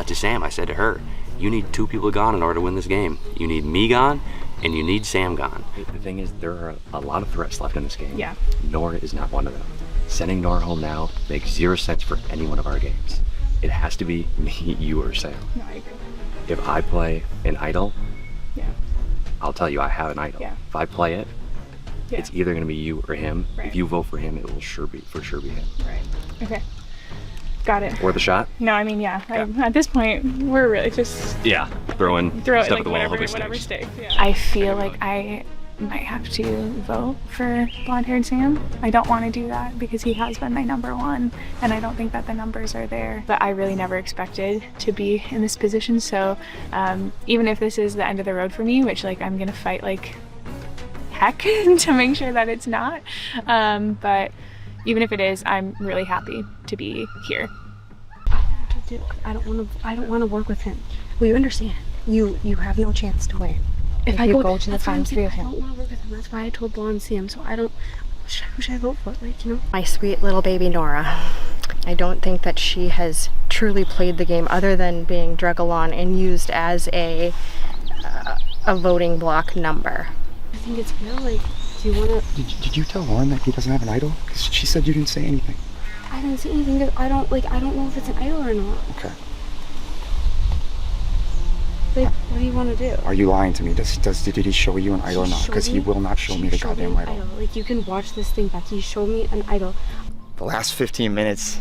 to Sam. I said to her, you need 2 people gone in order to win this game. You need me gone, and you need Sam gone. The thing is, there are a lot of threats left in this game. Yeah. Nora is not one of them. Sending Nora home now makes 0 sense for any one of our games. It has to be me, you, or Sam. No, I agree. If I play an idol, Yeah. I'll tell you I have an idol. Yeah. If I play it, Yeah. it's either going to be you or him. Right. If you vote for him, it will for sure be him. Right. Okay. Got it. Worth a shot? No, I mean, yeah. At this point, we're really just Yeah. Throw it like at the wall, whatever hoping it sticks. sticks. Yeah. I feel like I might have to vote for blonde-haired Sam. I don't want to do that because he has been my number 1, and I don't think that the numbers are there. But I really never expected to be in this position. So even if this is the end of the road for me, which like I'm gonna fight like heck to make sure that it's not. But even if it is, I'm really happy to be here. I don't want to work with him. Will you understand? You have no chance to win. If you go to the final 3 of him. I don't want to work with him. That's why I told Blonde Sam. So I don't. Who should I vote for? Like, you know. My sweet little baby Nora. I don't think that she has truly played the game other than being drug along and used as a voting block number. I think it's real. Like, do you want to? did you tell Lauren that he doesn't have an idol? Because she said you didn't say anything. I didn't say anything. Cause I don't know if it's an idol or not. Okay. Like, what do you want to do? Are you lying to me? Did he show you an idol or not? Because he will not show me the goddamn idol. Like, you can watch this thing back. He showed me an idol. The last 15 minutes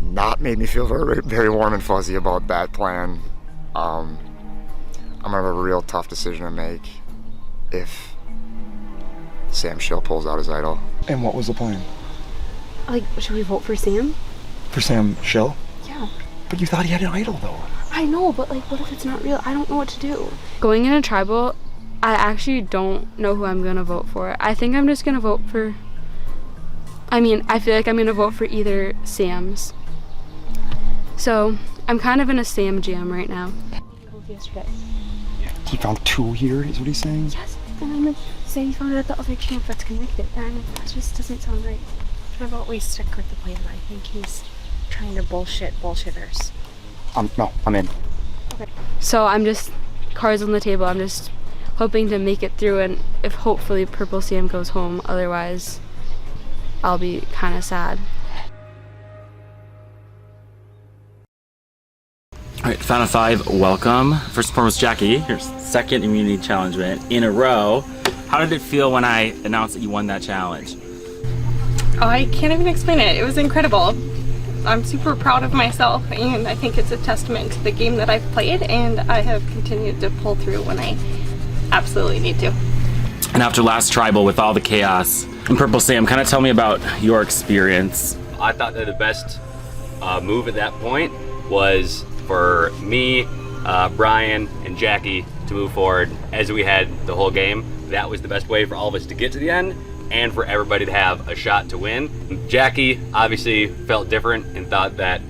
not made me feel very, very warm and fuzzy about that plan. I'm gonna have a real tough decision to make if Sam Schill pulls out his idol. And what was the plan? Like, should we vote for Sam? For Sam Schill? Yeah. But you thought he had an idol though. I know, but like, what if it's not real? I don't know what to do. Going into tribal, I actually don't know who I'm gonna vote for. I think I'm just gonna vote for. I feel like I'm gonna vote for either Sam's. So I'm kind of in a Sam jam right now. Yesterday. He found 2 here, is what he's saying? Yes, and I'm like, say he found it at the other camp that's connected, and that just doesn't sound right. I've always stuck with the plan. I think he's trying to bullshitters. No, I'm in. Okay. So I'm just cards on the table. I'm just hoping to make it through, and if hopefully Purple Sam goes home, otherwise I'll be kind of sad. All right, Final 5, welcome. First and foremost, Jackie, your second immunity challenge in a row. How did it feel when I announced that you won that challenge? Oh, I can't even explain it. It was incredible. I'm super proud of myself, and I think it's a testament to the game that I've played, and I have continued to pull through when I absolutely need to. And after last tribal with all the chaos, and Purple Sam, kind of tell me about your experience. I thought that the best move at that point was for me, Brian, and Jackie to move forward as we had the whole game. That was the best way for all of us to get to the end and for everybody to have a shot to win. Jackie obviously felt different and thought that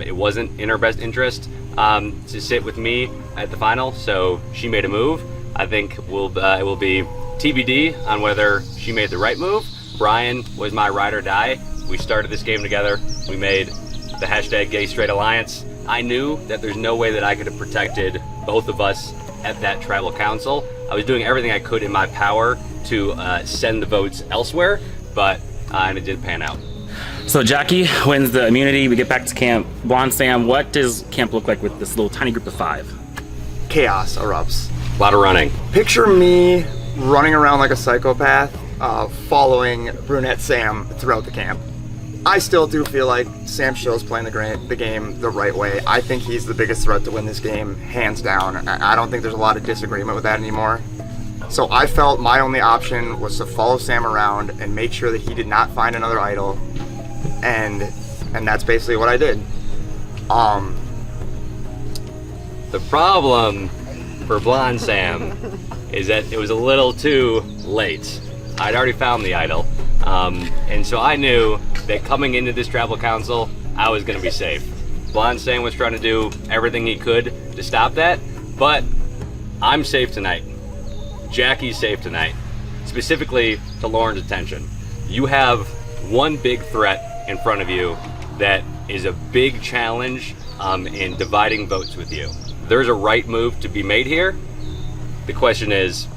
it wasn't in her best interest to sit with me at the final, so she made a move. I think it will be TBD on whether she made the right move. Brian was my ride or die. We started this game together. We made the hashtag Gay Straight Alliance. I knew that there's no way that I could have protected both of us at that tribal council. I was doing everything I could in my power to send the votes elsewhere, but and it did pan out. So Jackie wins the immunity. We get back to camp. Blonde Sam, what does camp look like with this little tiny group of 5? Chaos erupts. A lot of running. Picture me running around like a psychopath, following Brunette Sam throughout the camp. I still do feel like Sam Schill's playing the game the right way. I think he's the biggest threat to win this game, hands down. I don't think there's a lot of disagreement with that anymore. So I felt my only option was to follow Sam around and make sure that he did not find another idol, and that's basically what I did. The problem for Blonde Sam is that it was a little too late. I'd already found the idol. And so I knew that coming into this tribal council, I was gonna be safe. Blonde Sam was trying to do everything he could to stop that, but I'm safe tonight. Jackie's safe tonight. Specifically to Lauren's attention. You have one big threat in front of you that is a big challenge in dividing votes with you. There's a right move to be made here. The question is,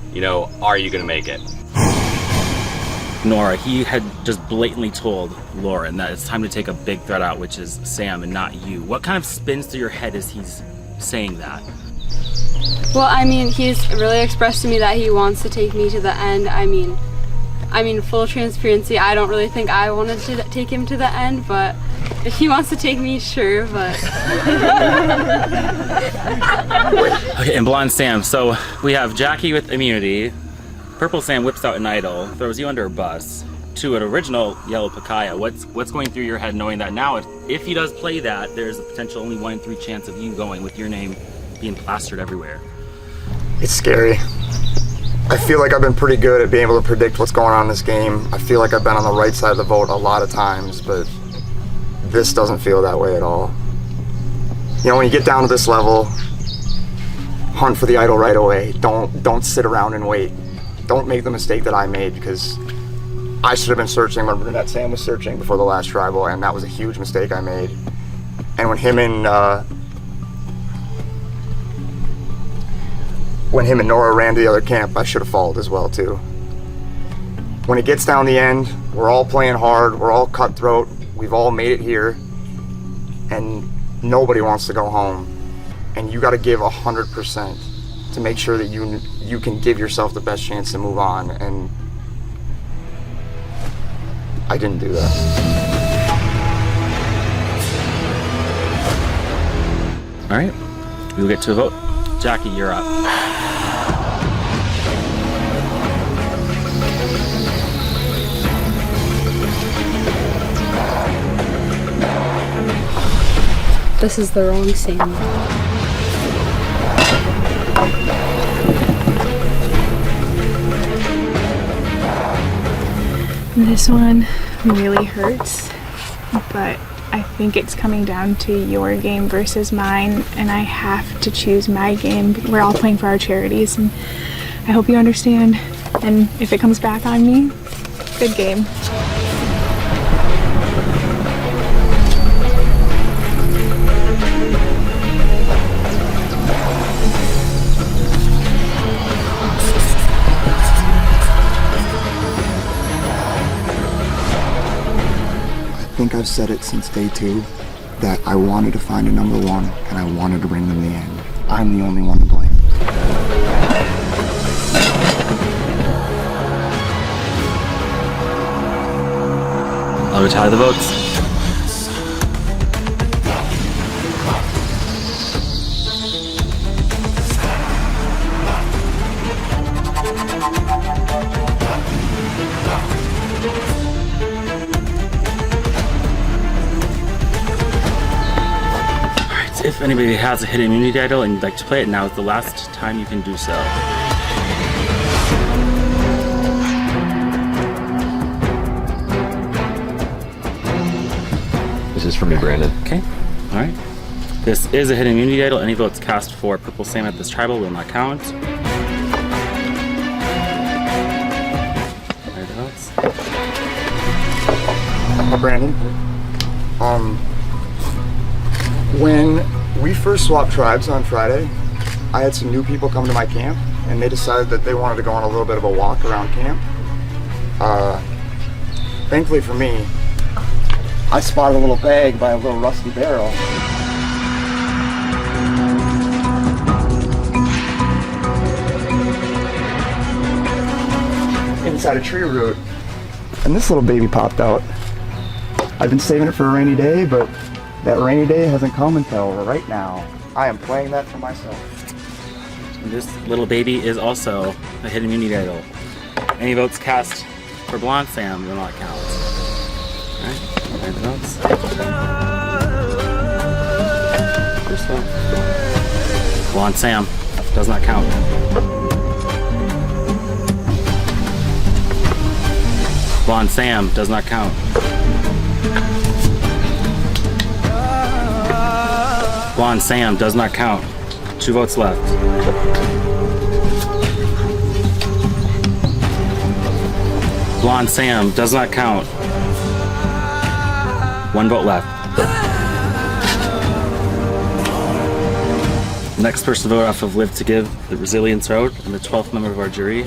are you gonna make it? Nora, he had just blatantly told Lauren that it's time to take a big threat out, which is Sam and not you. What kind of spins through your head as he's saying that? Well, I mean, he's really expressed to me that he wants to take me to the end. I mean, full transparency, I don't really think I wanted to take him to the end, but if he wants to take me, sure, but... Okay, and Blonde Sam, so we have Jackie with immunity, Purple Sam whips out an idol, throws you under a bus, to an original yellow Pacaya. What's going through your head knowing that now, if he does play that, there's a potential only 1 in 3 chance of you going with your name being plastered everywhere? It's scary. I feel like I've been pretty good at being able to predict what's going on in this game. I feel like I've been on the right side of the vote a lot of times, but this doesn't feel that way at all. When you get down to this level, hunt for the idol right away. Don't sit around and wait. Don't make the mistake that I made, because I should have been searching when Brunette Sam was searching before the last tribal, and that was a huge mistake I made. And when him and Nora ran to the other camp, I should have followed as well too. When it gets down the end, we're all playing hard, we're all cutthroat, we've all made it here, and nobody wants to go home. And you gotta give 100% to make sure that you can give yourself the best chance to move on, and I didn't do that. All right, we'll get to a vote. Jackie, you're up. This is the wrong Sam. This one really hurts, but I think it's coming down to your game versus mine, and I have to choose my game. We're all playing for our charities, and I hope you understand. And if it comes back on me, good game. I think I've said it since day 2 that I wanted to find a #1 and I wanted to bring them the end. I'm the only one to blame. I'll go tally the votes. If anybody has a hidden immunity idol and you'd like to play it, now is the last time you can do so. This is for me, Brandon. Okay, all right. This is a hidden immunity idol. Any votes cast for Purple Sam at this tribal will not count. Anything else? Brandon, when we first swapped tribes on Friday, I had some new people come to my camp, and they decided that they wanted to go on a little bit of a walk around camp. Thankfully for me, I spotted a little bag by a little rusty barrel. Inside a tree root, and this little baby popped out. I've been saving it for a rainy day, but that rainy day hasn't come until right now. I am playing that for myself. This little baby is also a hidden immunity idol. Any votes cast for Blonde Sam will not count. Alright, anything else? Blonde Sam does not count. Blonde Sam does not count. Blonde Sam does not count. 2 votes left. Blonde Sam does not count. 1 vote left. Next person to vote off of Live to Give, the Resilience Road, and the 12th member of our jury.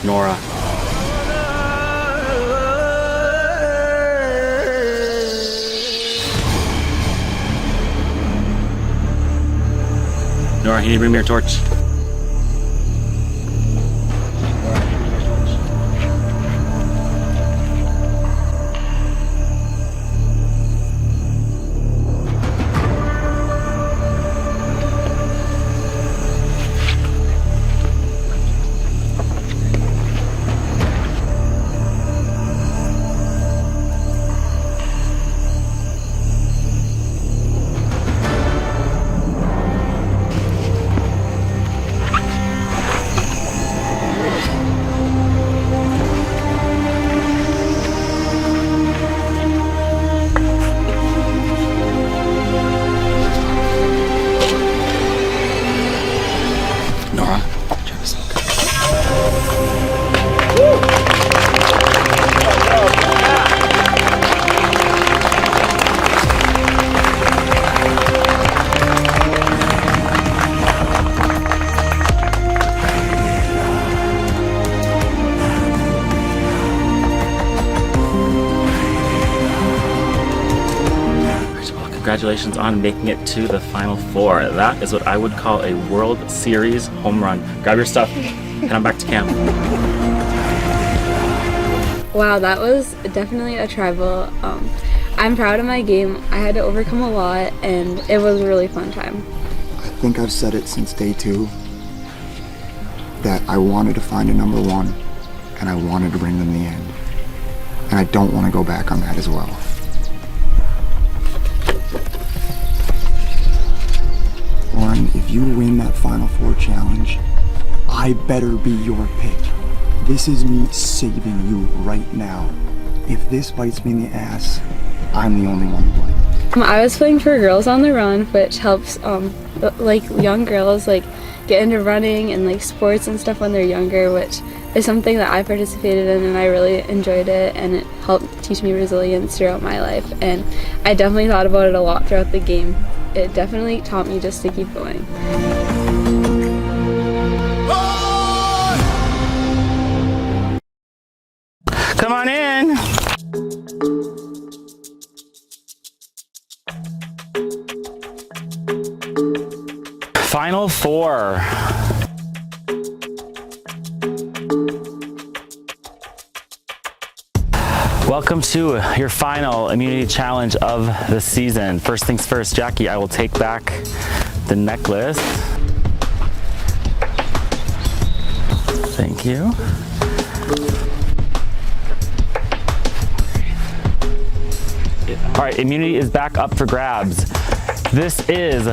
Nora. Nora, you need to bring me your torch. Congratulations on making it to the Final Four. That is what I would call a World Series home run. Grab your stuff, head on back to camp. Wow, that was definitely a tribal. I'm proud of my game. I had to overcome a lot, and it was a really fun time. I think I've said it since day 2 that I wanted to find a number 1, and I wanted to bring them the end. And I don't want to go back on that as well. Lauren, if you win that Final Four challenge, I better be your pick. This is me saving you right now. If this bites me in the ass, I'm the only one to blame. I was playing for Girls on the Run, which helps like young girls like get into running and like sports and stuff when they're younger, which is something that I participated in and I really enjoyed it, and it helped teach me resilience throughout my life, and I definitely thought about it a lot throughout the game. It definitely taught me just to keep going. Come on in. Final Four. Welcome to your final immunity challenge of the season. First things first, Jackie, I will take back the necklace. Thank you. All right, immunity is back up for grabs. This is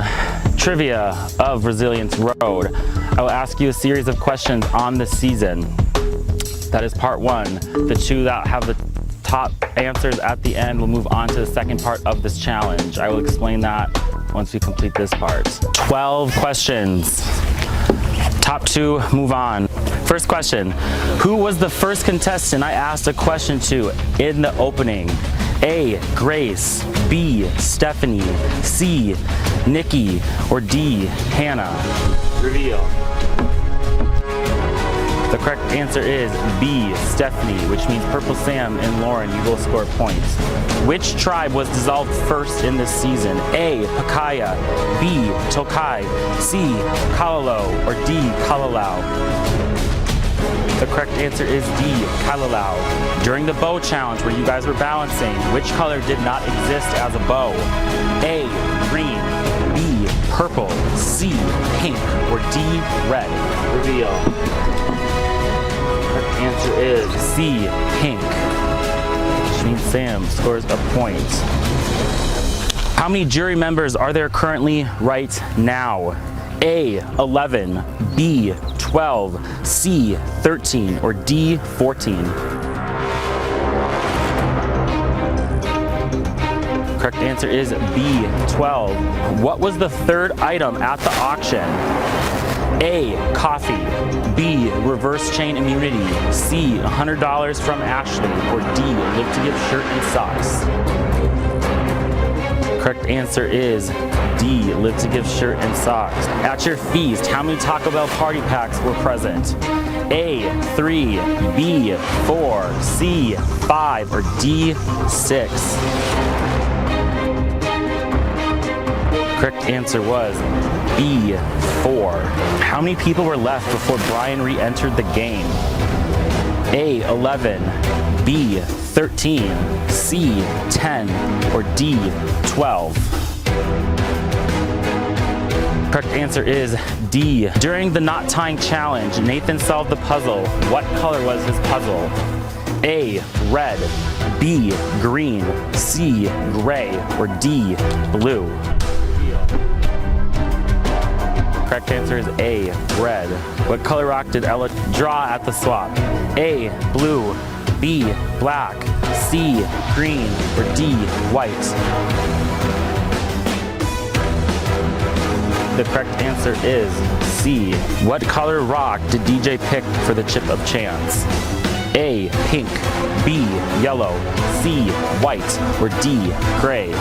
trivia of Resilience Road. I will ask you a series of questions on the season. That is part 1. The 2 that have the top answers at the end will move on to the second part of this challenge. I will explain that once we complete this part. 12 questions. Top 2 move on. First question, who was the first contestant I asked a question to in the opening? A, Grace, B, Stephanie, C, Nikki, or D, Hannah? Reveal. The correct answer is B, Stephanie, which means Purple Sam and Lauren, you both score points. Which tribe was dissolved first in this season? A, Pakaya, B, Tokai, C, Kalalo, or D, Kalalau? The correct answer is D, Kalalau. During the bow challenge where you guys were balancing, which color did not exist as a bow? A, green, B, purple, C, pink, or D, red? Reveal. answer is C, pink, which means Sam scores a point. How many jury members are there currently right now? A, 11, B, 12, C, 13, or D, 14? Correct answer is B, 12. What was the third item at the auction? A, coffee, B, reverse chain immunity, C, $100 from Ashley, or D, live to give shirt and socks? Correct answer is D, live to give shirt and socks. At your feast, how many Taco Bell party packs were present? A, 3, B, 4, C, 5, or D, 6? Correct answer was B, 4. How many people were left before Brian re-entered the game? A, 11, B, 13, C, 10, or D, 12? Correct answer is D. During the knot tying challenge, Nathan solved the puzzle. What color was his puzzle? A, red, B, green, C, gray, or D, blue? Correct answer is A, red. What color rock did Ella draw at the swap? A, blue, B, black, C, green, or D, white? The correct answer is C. What color rock did DJ pick for the chip of chance? A, pink, B, yellow, C, white, or D, gray?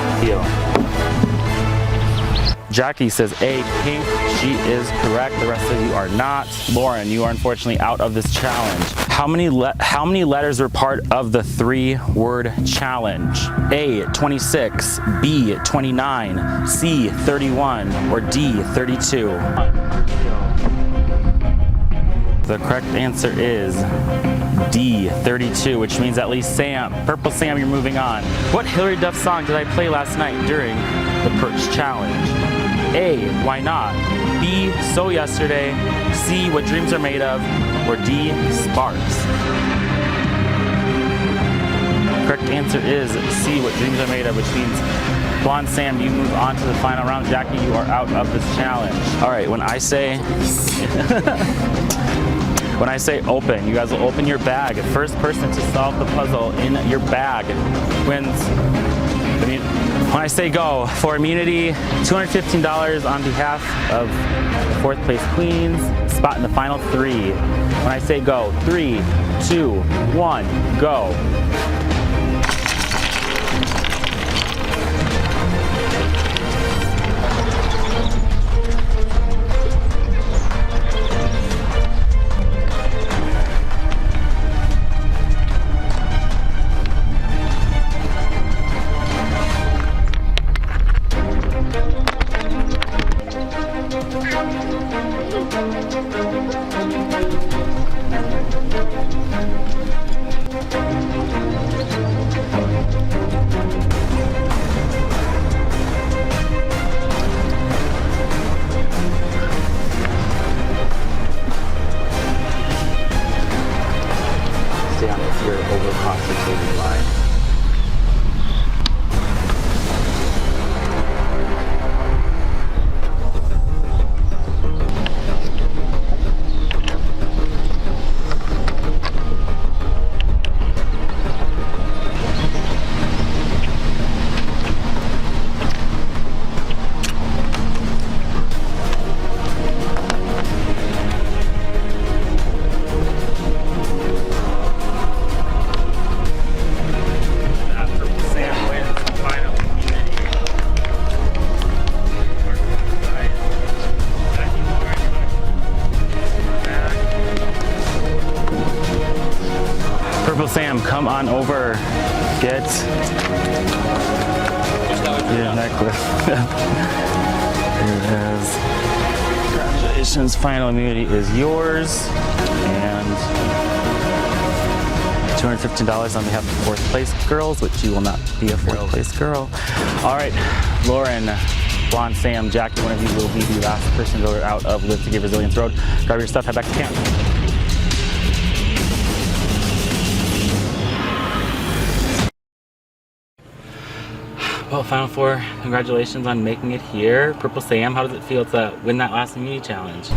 Jackie says A, pink. She is correct. The rest of you are not. Lauren, you are unfortunately out of this challenge. How many letters were part of the 3-word challenge? A, 26, B, 29, C, 31, or D, 32? The correct answer is D, 32, which means at least Sam, Purple Sam, you're moving on. What Hillary Duff song did I play last night during the Perch Challenge? A, Why Not? B, So Yesterday, C, What Dreams Are Made Of, or D, Sparks? Correct answer is C, What Dreams Are Made Of, which means Blonde Sam, you move on to the final round. Jackie, you are out of this challenge. All right, when I say when I say open, you guys will open your bag. First person to solve the puzzle in your bag wins. When I say go, for immunity, $215 on behalf of the 4th place Queens, spot in the final 3. When I say go, 3, 2, 1, go. Sam, come on over. Get your necklace. Here it is. Congratulations, final immunity is yours. And $215 on behalf of 4th place girls, which you will not be a 4th place girl. All right, Lauren, Blonde Sam, Jackie, one of you will be the last person to go out of Live to Give Resilience Road. Grab your stuff, head back to camp. Well, Final Four, congratulations on making it here. Purple Sam, how does it feel to win that last immunity challenge?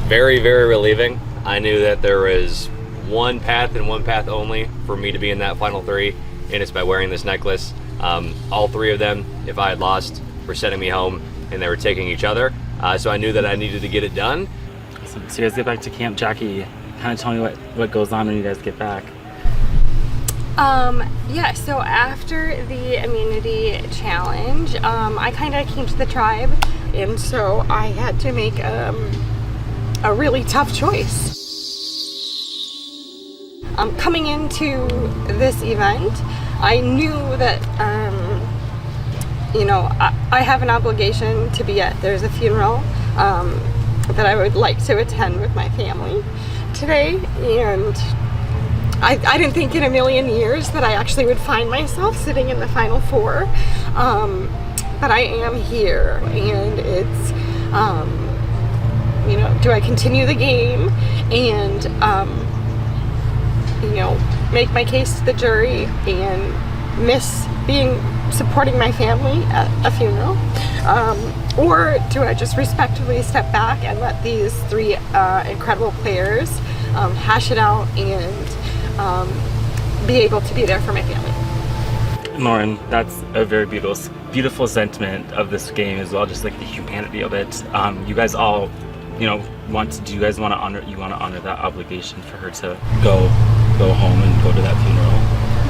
Very, very relieving. I knew that there was one path and one path only for me to be in that final 3, and it's by wearing this necklace. All 3 of them, if I had lost, were sending me home, and they were taking each other. So I knew that I needed to get it done. So you guys get back to camp. Jackie, kind of tell me what goes on when you guys get back. Yeah, so after the immunity challenge, I kind of came to the tribe, and so I had to make a really tough choice. Coming into this event, I knew that, you know, I have an obligation to be at. There's a funeral that I would like to attend with my family today, and I didn't think in a million years that I actually would find myself sitting in the Final Four, but I am here, and it's, you know, do I continue the game and, you know, make my case to the jury and miss supporting my family at a funeral, or do I just respectfully step back and let these 3 incredible players hash it out and be able to be there for my family? Lauren, that's a very beautiful sentiment of this game as well, just like the humanity of it. You guys all, you know, do you guys want to honor that obligation for her to go home and go to that funeral?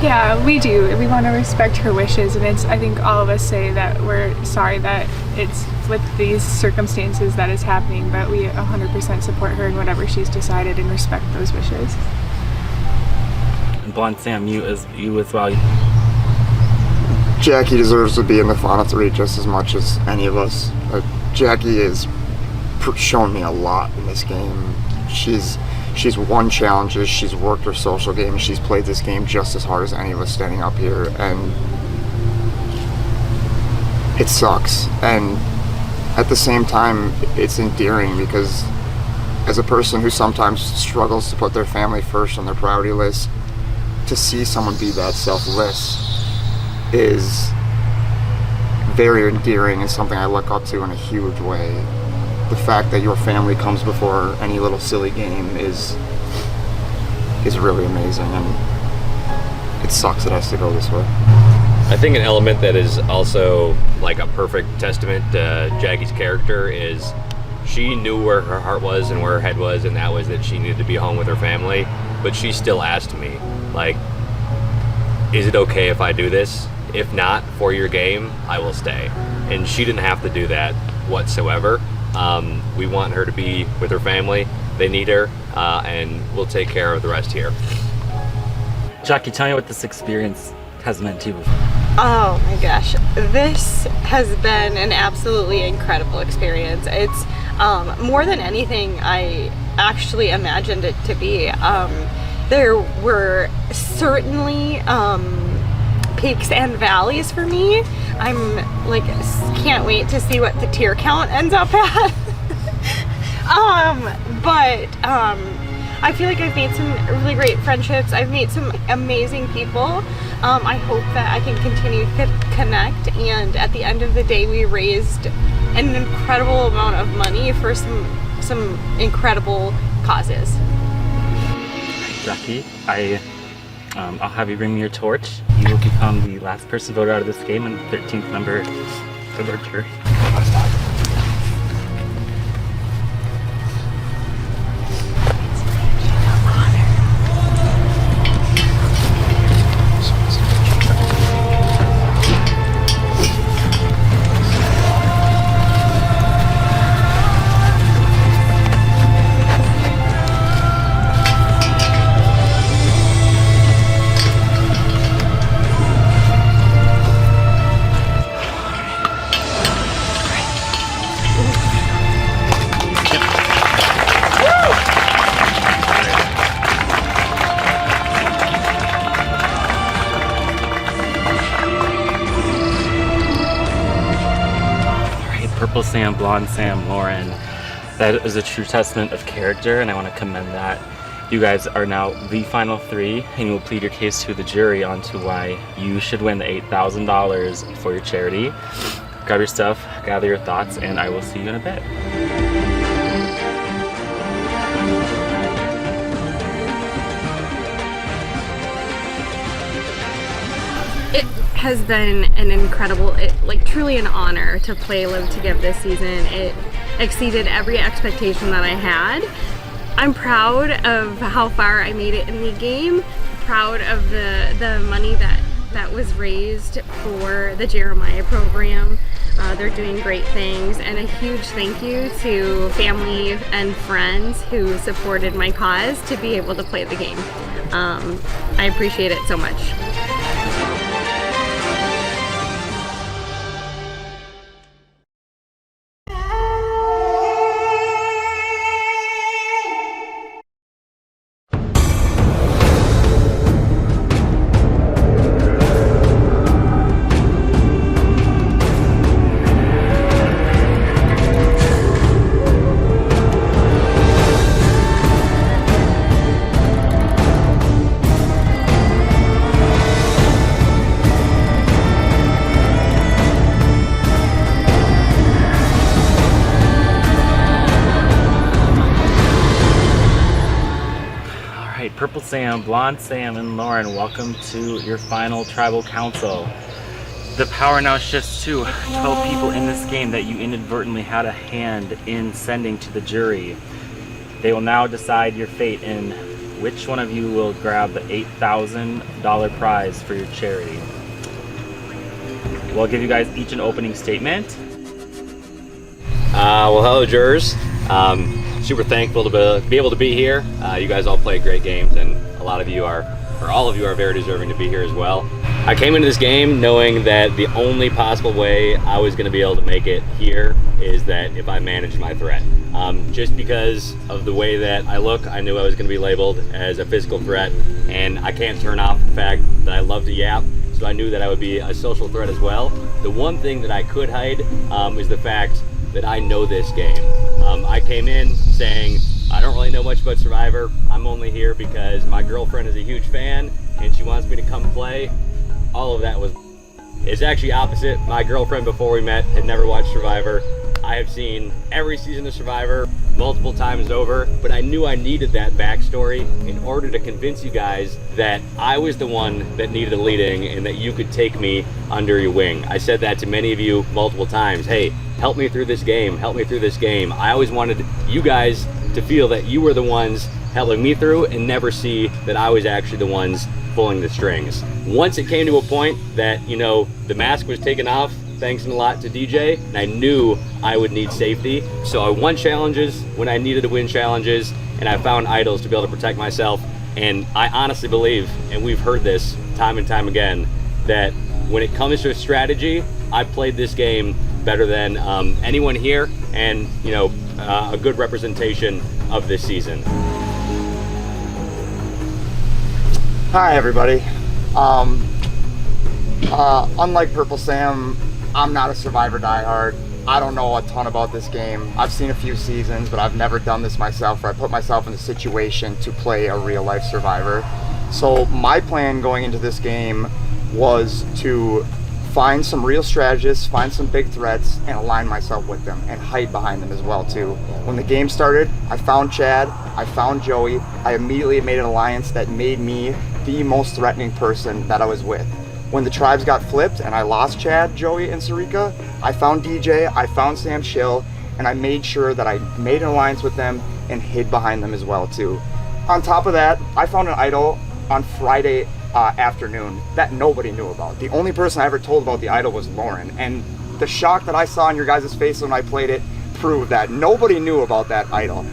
Yeah, we do. We want to respect her wishes, and I think all of us say that we're sorry that it's with these circumstances that is happening, but we 100% support her in whatever she's decided and respect those wishes. And Blonde Sam, you as well. Jackie deserves to be in the Final 3 just as much as any of us. Jackie has shown me a lot in this game. She's won challenges, she's worked her social game, and she's played this game just as hard as any of us standing up here, and it sucks. And at the same time, it's endearing because as a person who sometimes struggles to put their family first on their priority list, to see someone be that selfless is very endearing and something I look up to in a huge way. The fact that your family comes before any little silly game is really amazing, and it sucks it has to go this way. I think an element that is also like a perfect testament to Jackie's character is she knew where her heart was and where her head was, and that was that she needed to be home with her family, but she still asked me, like, is it okay if I do this? If not, for your game, I will stay. And she didn't have to do that whatsoever. We want her to be with her family. They need her, and we'll take care of the rest here. Jackie, tell me what this experience has meant to you. Oh my gosh, this has been an absolutely incredible experience. It's more than anything I actually imagined it to be. There were certainly peaks and valleys for me. I'm like, can't wait to see what the tier count ends up at. I feel like I've made some really great friendships. I've made some amazing people. I hope that I can continue to connect, and at the end of the day we raised an incredible amount of money for some incredible causes. Jackie, I'll have you bring me your torch. You will become the last person voted out of this game and 13th member of our jury. Purple Sam, Blonde Sam, Lauren. That is a true testament of character, and I want to commend that. You guys are now the final three, and you will plead your case to the jury on to why you should win the $8,000 for your charity. Grab your stuff, gather your thoughts, and I will see you in a bit. It has been an incredible, like truly an honor to play Live to Give this season. It exceeded every expectation that I had. I'm proud of how far I made it in the game, proud of the money that was raised for the Jeremiah program. They're doing great things, and a huge thank you to family and friends who supported my cause to be able to play the game. I appreciate it so much. Purple Sam, Blonde Sam, and Lauren, welcome to your final tribal council. The power now shifts to 12 people in this game that you inadvertently had a hand in sending to the jury. They will now decide your fate in which one of you will grab the $8,000 prize for your charity. We'll give you guys each an opening statement. Well, hello, jurors. Super thankful to be able to be here. You guys all play great games, and a lot of you are, or all of you are very deserving to be here as well. I came into this game knowing that the only possible way I was going to be able to make it here is that if I managed my threat. Just because of the way that I look, I knew I was going to be labeled as a physical threat, and I can't turn off the fact that I love to yap, so I knew that I would be a social threat as well. The one thing that I could hide is the fact that I know this game. I came in saying, I don't really know much about Survivor. I'm only here because my girlfriend is a huge fan and she wants me to come play. All of that was, it's actually opposite. My girlfriend before we met had never watched Survivor. I have seen every season of Survivor multiple times over, but I knew I needed that backstory in order to convince you guys that I was the one that needed a leading and that you could take me under your wing. I said that to many of you multiple times. Hey, help me through this game, help me through this game. I always wanted you guys to feel that you were the ones helping me through and never see that I was actually the ones pulling the strings. Once it came to a point that, you know, the mask was taken off, thanks a lot to DJ, and I knew I would need safety. So I won challenges when I needed to win challenges, and I found idols to be able to protect myself. And I honestly believe, and we've heard this time and time again, that when it comes to strategy, I played this game better than anyone here, and you know, a good representation of this season. Hi everybody. Unlike Purple Sam, I'm not a Survivor diehard. I don't know a ton about this game. I've seen a few seasons, but I've never done this myself where I put myself in a situation to play a real life Survivor. So my plan going into this game was to find some real strategists, find some big threats, and align myself with them and hide behind them as well too. When the game started, I found Chad, I found Joey. I immediately made an alliance that made me the most threatening person that I was with. When the tribes got flipped and I lost Chad, Joey, and Sarika, I found DJ, I found Sam Schill, and I made sure that I made an alliance with them and hid behind them as well too. On top of that, I found an idol on Friday afternoon that nobody knew about. The only person I ever told about the idol was Lauren, and the shock that I saw on your guys' face when I played it proved that nobody knew about that idol.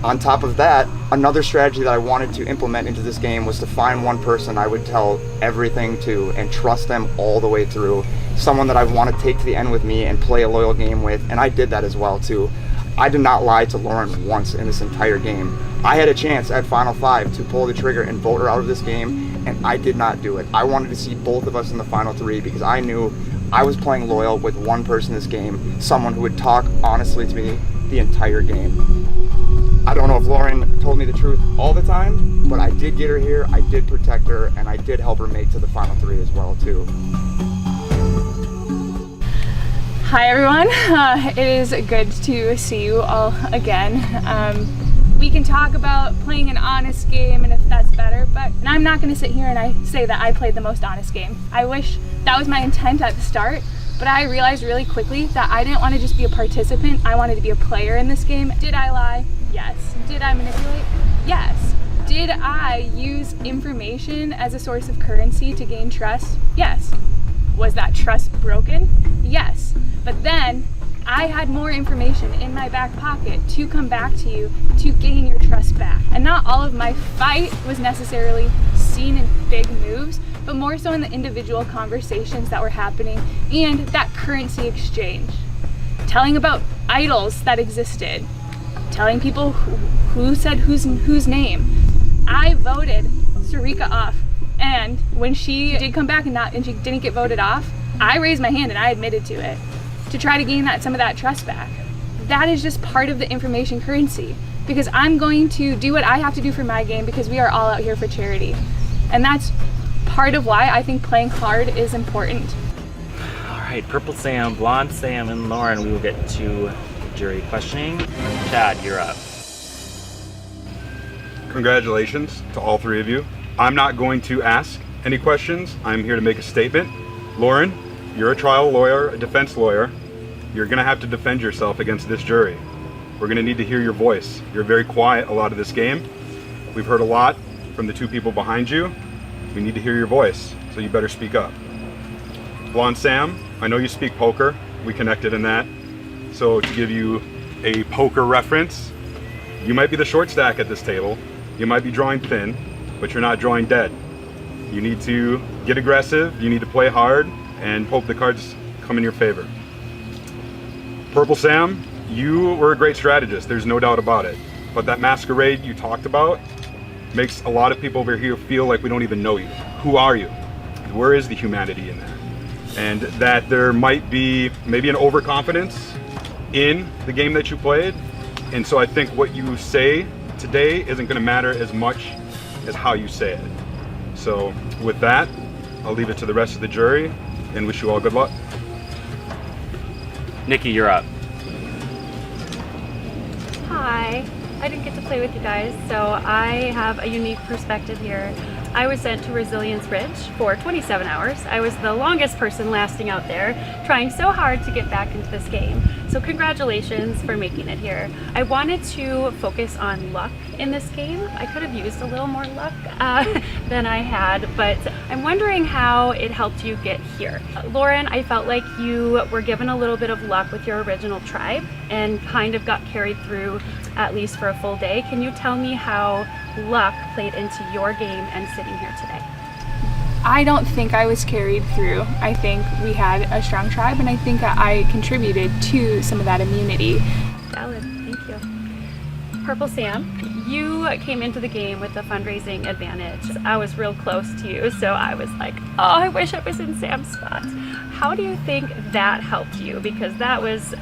On top of that, another strategy that I wanted to implement into this game was to find one person I would tell everything to and trust them all the way through. Someone that I want to take to the end with me and play a loyal game with, and I did that as well too. I did not lie to Lauren once in this entire game. I had a chance at Final 5 to pull the trigger and vote her out of this game, and I did not do it. I wanted to see both of us in the Final 3 because I knew I was playing loyal with one person in this game, someone who would talk honestly to me the entire game. I don't know if Lauren told me the truth all the time, but I did get her here, I did protect her, and I did help her make to the final 3 as well too. Hi everyone, it is good to see you all again. We can talk about playing an honest game and if that's better, but I'm not going to sit here and I say that I played the most honest game. I wish that was my intent at the start, but I realized really quickly that I didn't want to just be a participant, I wanted to be a player in this game. Did I lie? Yes. Did I manipulate? Yes. Did I use information as a source of currency to gain trust? Yes. Was that trust broken? Yes. But then I had more information in my back pocket to come back to you to gain your trust back. And not all of my fight was necessarily seen in big moves, but more so in the individual conversations that were happening and that currency exchange. Telling about idols that existed, telling people who said whose name. I voted Sarika off, and when she did come back and she didn't get voted off, I raised my hand and I admitted to it to try to gain some of that trust back. That is just part of the information currency, because I'm going to do what I have to do for my game because we are all out here for charity. And that's part of why I think playing hard is important. All right, Purple Sam, Blonde Sam, and Lauren, we will get to jury questioning. Chad, you're up. Congratulations to all 3 of you. I'm not going to ask any questions. I'm here to make a statement. Lauren, you're a trial lawyer, a defense lawyer. You're gonna have to defend yourself against this jury. We're gonna need to hear your voice. You're very quiet a lot of this game. We've heard a lot from the 2 people behind you. We need to hear your voice, so you better speak up. Blonde Sam, I know you speak poker. We connected in that. So to give you a poker reference, you might be the short stack at this table. You might be drawing thin, but you're not drawing dead. You need to get aggressive, you need to play hard, and hope the cards come in your favor. Purple Sam, you were a great strategist, there's no doubt about it. But that masquerade you talked about makes a lot of people over here feel like we don't even know you. Who are you? Where is the humanity in that? And that there might be maybe an overconfidence in the game that you played. And so I think what you say today isn't gonna matter as much as how you say it. So with that, I'll leave it to the rest of the jury and wish you all good luck. Nikki, you're up. Hi, I didn't get to play with you guys, so I have a unique perspective here. I was sent to Resilience Ridge for 27 hours. I was the longest person lasting out there, trying so hard to get back into this game. So congratulations for making it here. I wanted to focus on luck in this game. I could have used a little more luck than I had, but I'm wondering how it helped you get here. Lauren, I felt like you were given a little bit of luck with your original tribe and kind of got carried through at least for a full day. Can you tell me how luck played into your game and sitting here today? I don't think I was carried through. I think we had a strong tribe, and I think I contributed to some of that immunity. Valid, thank you. Purple Sam, you came into the game with the fundraising advantage. I was real close to you, so I was like, oh, I wish I was in Sam's spot. How do you think that helped you? Because that was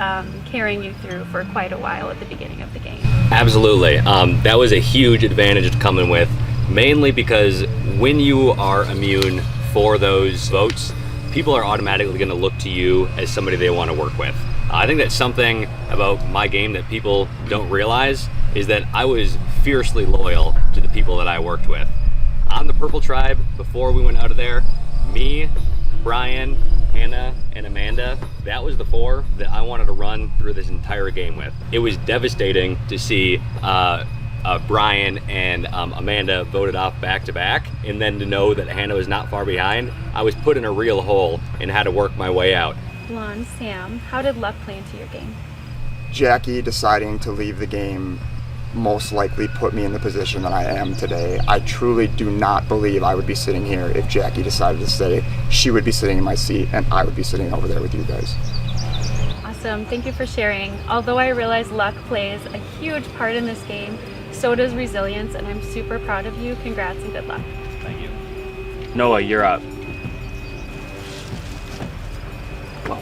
carrying you through for quite a while at the beginning of the game. Absolutely. That was a huge advantage to come in with, mainly because when you are immune for those votes, people are automatically going to look to you as somebody they want to work with. I think that's something about my game that people don't realize, is that I was fiercely loyal to the people that I worked with. On the Purple Tribe, before we went out of there, me, Brian, Hannah, and Amanda, that was the 4 that I wanted to run through this entire game with. It was devastating to see Brian and Amanda voted off back to back, and then to know that Hannah was not far behind. I was put in a real hole and had to work my way out. Blonde Sam, how did luck play into your game? Jackie deciding to leave the game most likely put me in the position that I am today. I truly do not believe I would be sitting here if Jackie decided to stay. She would be sitting in my seat and I would be sitting over there with you guys. Awesome, thank you for sharing. Although I realize luck plays a huge part in this game, so does resilience, and I'm super proud of you. Congrats and good luck. Thank you. Noah, you're up. Well,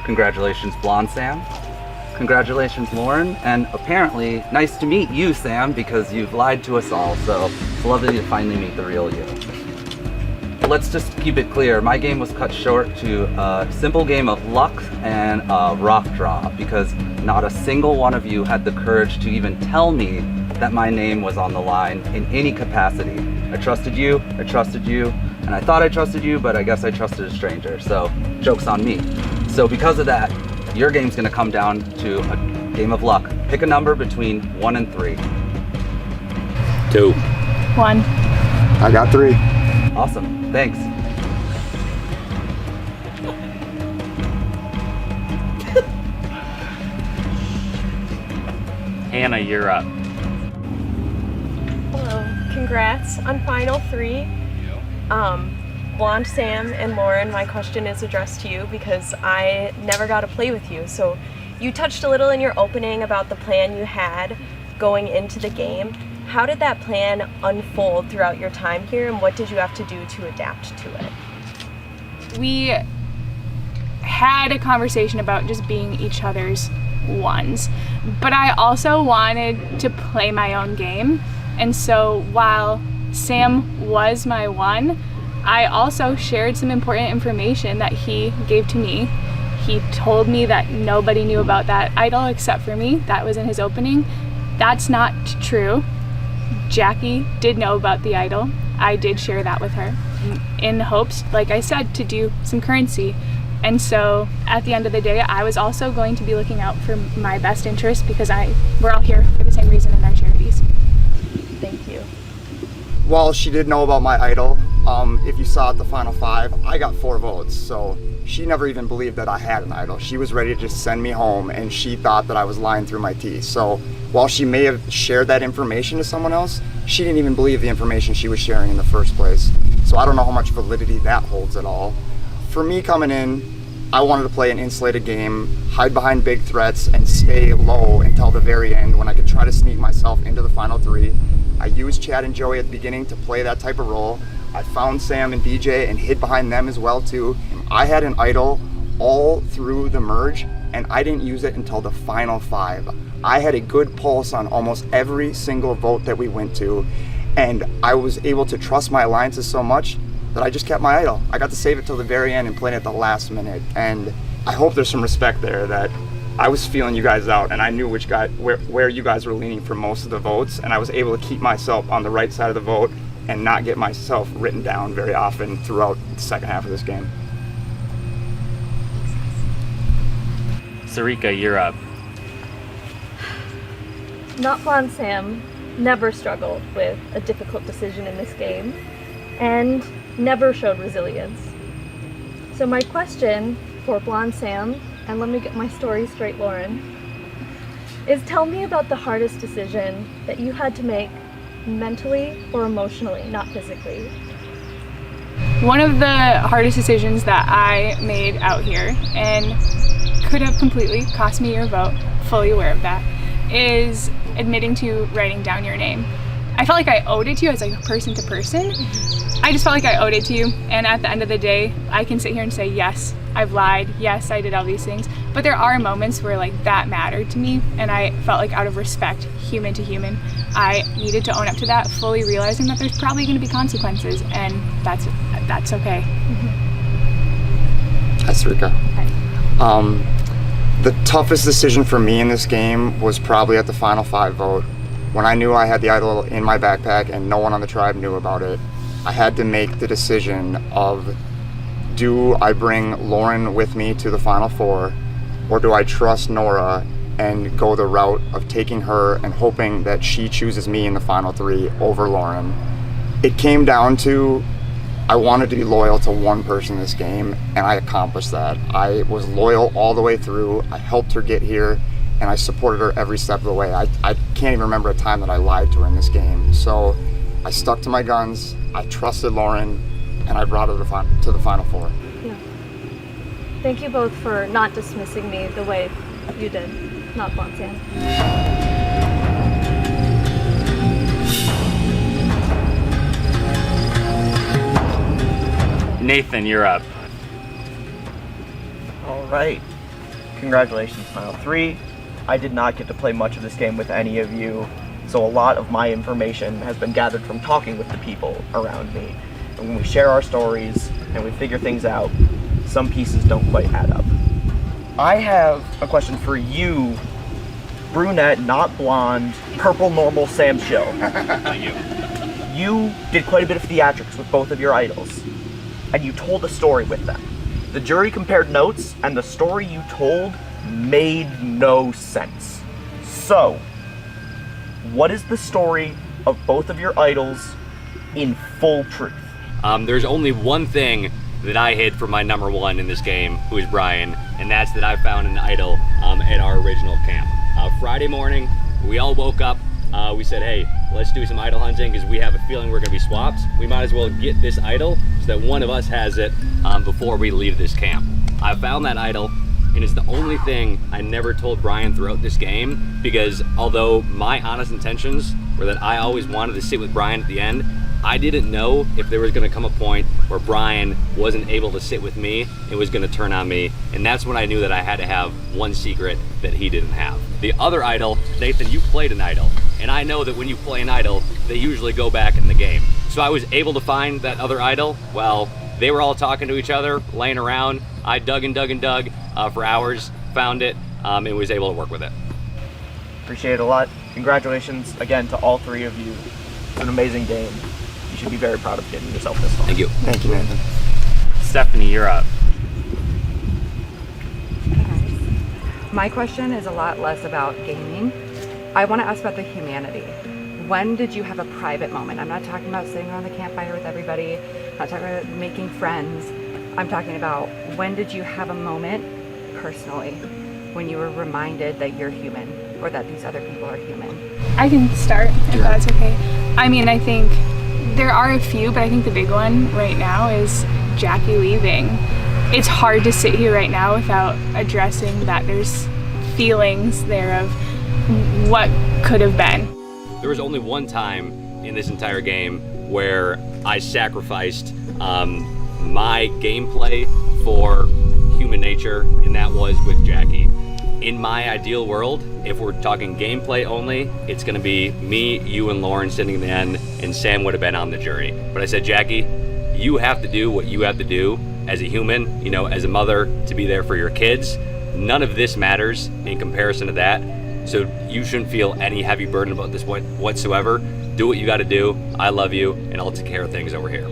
congratulations, Blonde Sam. Congratulations, Lauren, and apparently nice to meet you, Sam, because you've lied to us all, so it's lovely to finally meet the real you. Let's just keep it clear, my game was cut short to a simple game of luck and a rock draw, because not a single one of you had the courage to even tell me that my name was on the line in any capacity. I trusted you, and I thought I trusted you, but I guess I trusted a stranger, so joke's on me. So because of that, your game's gonna come down to a game of luck. Pick a number between 1 and 3. 2. 1. I got 3. Awesome, thanks. Hannah, you're up. Hello, congrats on Final 3. Blonde Sam and Lauren, my question is addressed to you because I never got to play with you. So you touched a little in your opening about the plan you had going into the game. How did that plan unfold throughout your time here, and what did you have to do to adapt to it? We had a conversation about just being each other's ones, but I also wanted to play my own game. And so while Sam was my one, I also shared some important information that he gave to me. He told me that nobody knew about that idol except for me. That was in his opening. That's not true. Jackie did know about the idol. I did share that with her in hopes, like I said, to do some currency. And so at the end of the day, I was also going to be looking out for my best interest because we're all here for the same reason in our charities. Thank you. While she did know about my idol, if you saw at the final 5, I got 4 votes. So she never even believed that I had an idol. She was ready to just send me home, and she thought that I was lying through my teeth. So while she may have shared that information to someone else, she didn't even believe the information she was sharing in the first place. So I don't know how much validity that holds at all. For me coming in, I wanted to play an insulated game, hide behind big threats, and stay low until the very end when I could try to sneak myself into the final 3. I used Chad and Joey at the beginning to play that type of role. I found Sam and DJ and hid behind them as well too. I had an idol all through the merge, and I didn't use it until the final 5. I had a good pulse on almost every single vote that we went to, and I was able to trust my alliances so much that I just kept my idol. I got to save it till the very end and play it at the last minute, and I hope there's some respect there that I was feeling you guys out, and I knew where you guys were leaning for most of the votes, and I was able to keep myself on the right side of the vote and not get myself written down very often throughout the second half of this game. Sarika, you're up. Not Blonde Sam never struggled with a difficult decision in this game and never showed resilience. So my question for Blonde Sam, and let me get my story straight, Lauren, is tell me about the hardest decision that you had to make mentally or emotionally, not physically. One of the hardest decisions that I made out here, and could have completely cost me your vote, fully aware of that, is admitting to writing down your name. I felt like I owed it to you as like person to person. I just felt like I owed it to you, and at the end of the day, I can sit here and say, yes, I've lied, yes, I did all these things, but there are moments where like that mattered to me, and I felt like out of respect, human to human, I needed to own up to that, fully realizing that there's probably going to be consequences, and that's okay. Hi, Sarika. The toughest decision for me in this game was probably at the final 5 vote. When I knew I had the idol in my backpack and no one on the tribe knew about it, I had to make the decision of, do I bring Lauren with me to the final 4, or do I trust Nora and go the route of taking her and hoping that she chooses me in the final 3 over Lauren? It came down to, I wanted to be loyal to one person in this game, and I accomplished that. I was loyal all the way through. I helped her get here, and I supported her every step of the way. I can't even remember a time that I lied to her in this game. So I stuck to my guns, I trusted Lauren, and I brought her to the final 4. Yeah. Thank you both for not dismissing me the way you did, not Blonde Sam. Nathan, you're up. All right. Congratulations, Final 3. I did not get to play much of this game with any of you, so a lot of my information has been gathered from talking with the people around me. And when we share our stories and we figure things out, some pieces don't quite add up. I have a question for you, brunette, not blonde, purple normal Sam Schill. You did quite a bit of theatrics with both of your idols, and you told a story with them. The jury compared notes, and the story you told made no sense. So, what is the story of both of your idols in full truth? There's only one thing that I hid from my number one in this game, who is Brian, and that's that I found an idol at our original camp. Friday morning, we all woke up. We said, hey, let's do some idol hunting because we have a feeling we're gonna be swaps. We might as well get this idol so that one of us has it before we leave this camp. I found that idol, and it's the only thing I never told Brian throughout this game, because although my honest intentions were that I always wanted to sit with Brian at the end, I didn't know if there was gonna come a point where Brian wasn't able to sit with me and was gonna turn on me, and that's when I knew that I had to have one secret that he didn't have. The other idol, Nathan, you played an idol, and I know that when you play an idol, they usually go back in the game. So I was able to find that other idol while they were all talking to each other, laying around. I dug and dug and dug for hours, found it, and was able to work with it. Appreciate it a lot. Congratulations again to all three of you. It's an amazing game. You should be very proud of getting yourself this far. Thank you. Thank you, Nathan. Stephanie, you're up. My question is a lot less about gaming. I want to ask about the humanity. When did you have a private moment? I'm not talking about sitting around the campfire with everybody. I'm not talking about making friends. I'm talking about when did you have a moment personally when you were reminded that you're human or that these other people are human? I can start if that's okay. I mean, I think there are a few, but I think the big one right now is Jackie leaving. It's hard to sit here right now without addressing that there's feelings there of what could have been. There was only one time in this entire game where I sacrificed my gameplay for human nature, and that was with Jackie. In my ideal world, if we're talking gameplay only, it's gonna be me, you, and Lauren sitting in the end, and Sam would have been on the jury. But I said, Jackie, you have to do what you have to do as a human, you know, as a mother, to be there for your kids. None of this matters in comparison to that. So you shouldn't feel any heavy burden about this whatsoever. Do what you gotta do. I love you, and I'll take care of things over here.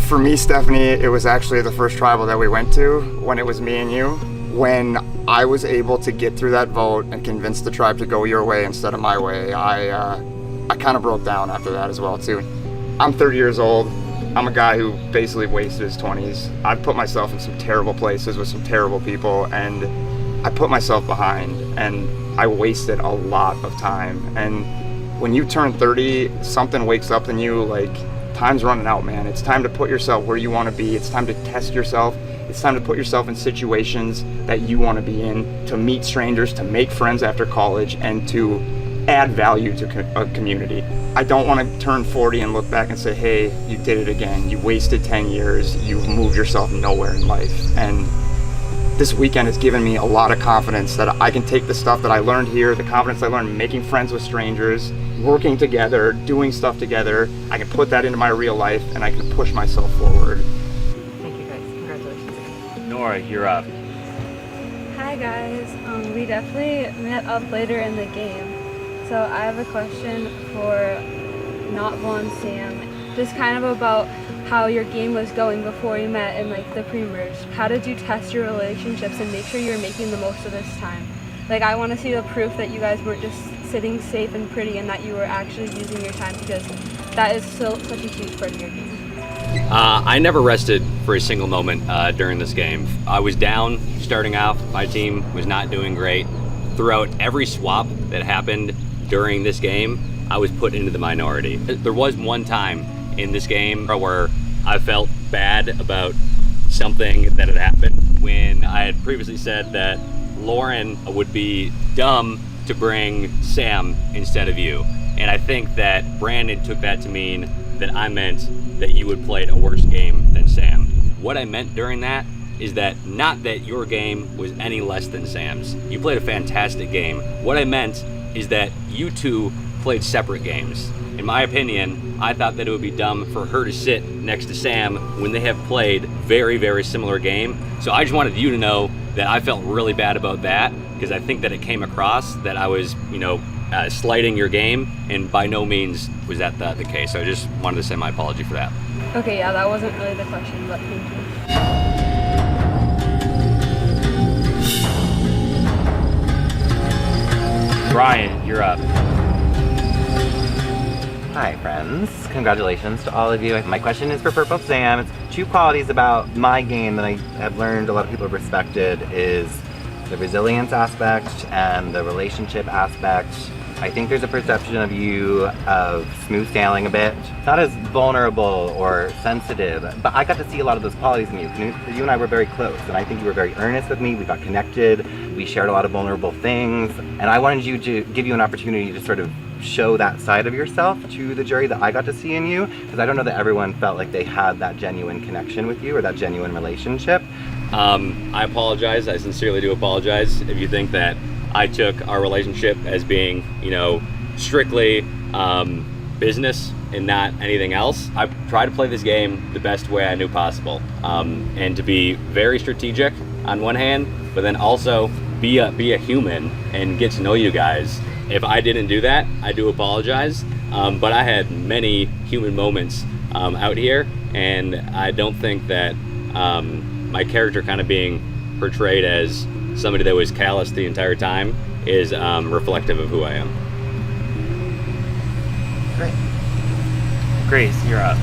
For me, Stephanie, it was actually the first tribal that we went to when it was me and you. When I was able to get through that vote and convince the tribe to go your way instead of my way, I kind of broke down after that as well too. I'm 30 years old. I'm a guy who basically wasted his 20s. I've put myself in some terrible places with some terrible people, and I put myself behind, and I wasted a lot of time. And when you turn 30, something wakes up in you like, time's running out, man. It's time to put yourself where you want to be. It's time to test yourself. It's time to put yourself in situations that you want to be in, to meet strangers, to make friends after college, and to add value to a community. I don't want to turn 40 and look back and say, hey, you did it again. You wasted 10 years. You've moved yourself nowhere in life. And this weekend has given me a lot of confidence that I can take the stuff that I learned here, the confidence I learned making friends with strangers, working together, doing stuff together. I can put that into my real life, and I can push myself forward. Thank you guys. Congratulations. Nora, you're up. Hi guys. We definitely met up later in the game. So I have a question for Not Blonde Sam. Just kind of about how your game was going before you met in like the pre-merge. How did you test your relationships and make sure you're making the most of this time? Like, I want to see the proof that you guys weren't just sitting safe and pretty and that you were actually using your time, because that is still such a huge part of your game. I never rested for a single moment during this game. I was down starting off. My team was not doing great. Throughout every swap that happened during this game, I was put into the minority. There was one time in this game where I felt bad about something that had happened when I had previously said that Lauren would be dumb to bring Sam instead of you. And I think that Brandon took that to mean that I meant that you would play a worse game than Sam. What I meant during that is that not that your game was any less than Sam's. You played a fantastic game. What I meant is that you two played separate games. In my opinion, I thought that it would be dumb for her to sit next to Sam when they have played very, very similar game. So I just wanted you to know that I felt really bad about that, because I think that it came across that I was, slighting your game, and by no means was that the case. So I just wanted to send my apology for that. Okay, yeah, that wasn't really the question, but thank you. Brian, you're up. Hi, friends. Congratulations to all of you. My question is for Purple Sam. It's 2 qualities about my game that I have learned a lot of people have respected is the resilience aspect and the relationship aspect. I think there's a perception of you of smooth sailing a bit, not as vulnerable or sensitive, but I got to see a lot of those qualities in you. You and I were very close, and I think you were very earnest with me. We got connected, we shared a lot of vulnerable things, and I wanted you to give you an opportunity to sort of show that side of yourself to the jury that I got to see in you, because I don't know that everyone felt like they had that genuine connection with you or that genuine relationship. I apologize. I sincerely do apologize if you think that I took our relationship as being, strictly business and not anything else. I tried to play this game the best way I knew possible, and to be very strategic on one hand, but then also be a human and get to know you guys. If I didn't do that, I do apologize, but I had many human moments out here, and I don't think that my character kind of being portrayed as somebody that was callous the entire time is reflective of who I am. Great. Grace, you're up.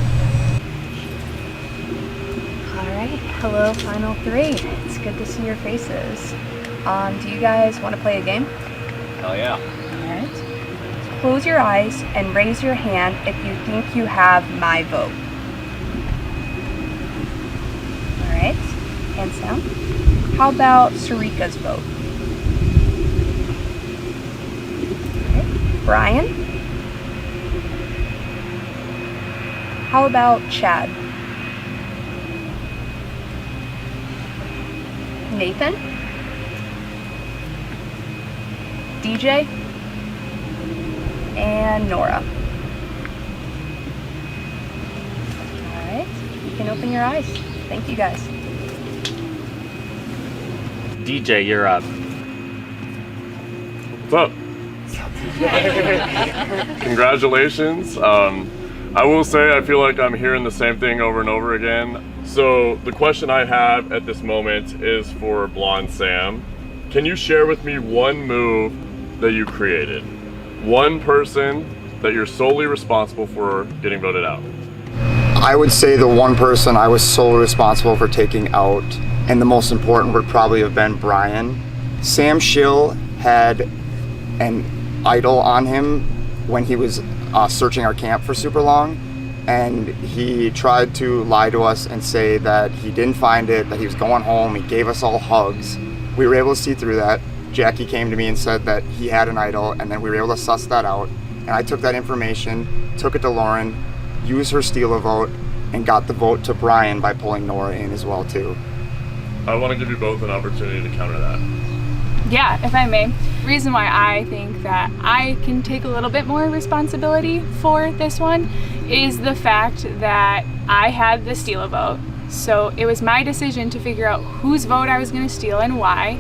Alright, hello Final 3. It's good to see your faces. Do you guys want to play a game? Hell yeah. Alright. So close your eyes and raise your hand if you think you have my vote. Alright, hands down. How about Sarika's vote? Okay. Brian? How about Chad? Nathan? DJ? And Nora. Alright, you can open your eyes. Thank you guys. DJ, you're up. What's up? Congratulations. I will say I feel like I'm hearing the same thing over and over again. So the question I have at this moment is for Blonde Sam. Can you share with me one move that you created? One person that you're solely responsible for getting voted out? I would say the one person I was solely responsible for taking out, and the most important would probably have been Brian. Sam Schill had an idol on him when he was searching our camp for super long, and he tried to lie to us and say that he didn't find it, that he was going home. He gave us all hugs. We were able to see through that. Jackie came to me and said that he had an idol, and then we were able to suss that out. And I took that information, took it to Lauren, used her steal a vote, and got the vote to Brian by pulling Nora in as well too. I want to give you both an opportunity to counter that. Yeah, if I may. The reason why I think that I can take a little bit more responsibility for this one is the fact that I had the steal a vote. So it was my decision to figure out whose vote I was going to steal and why,